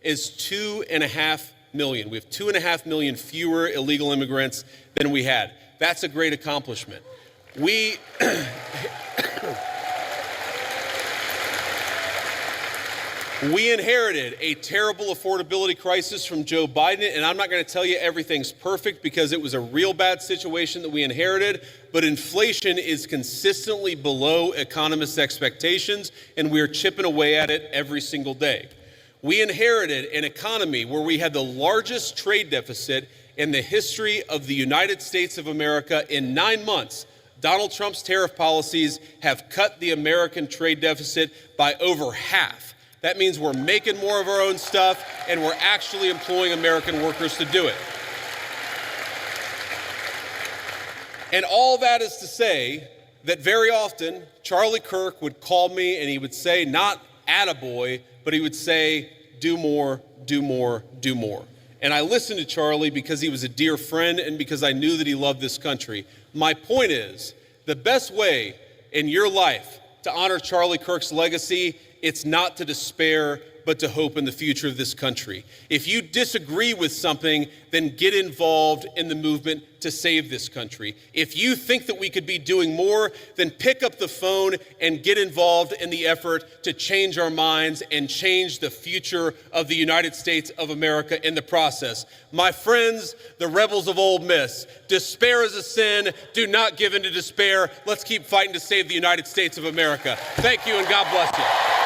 is 2.5 million. We have 2.5 million fewer illegal immigrants than we had. That's a great accomplishment. We inherited a terrible affordability crisis from Joe Biden, and I'm not going to tell you everything's perfect because it was a real bad situation that we inherited, but inflation is consistently below economists' expectations, and we are chipping away at it every single day. We inherited an economy where we had the largest trade deficit in the history of the United States of America. In 9 months, Donald Trump's tariff policies have cut the American trade deficit by over half. That means we're making more of our own stuff, and we're actually employing American workers to do it. And all that is to say that very often, Charlie Kirk would call me and he would say, not attaboy, but he would say, do more, do more, do more. And I listened to Charlie because he was a dear friend and because I knew that he loved this country. My point is, the best way in your life to honor Charlie Kirk's legacy, it's not to despair, but to hope in the future of this country. If you disagree with something, then get involved in the movement to save this country. If you think that we could be doing more, then pick up the phone and get involved in the effort to change our minds and change the future of the United States of America in the process. My friends, the rebels of Ole Miss, despair is a sin. Do not give in to despair. Let's keep fighting to save the United States of America. Thank you, and God bless you.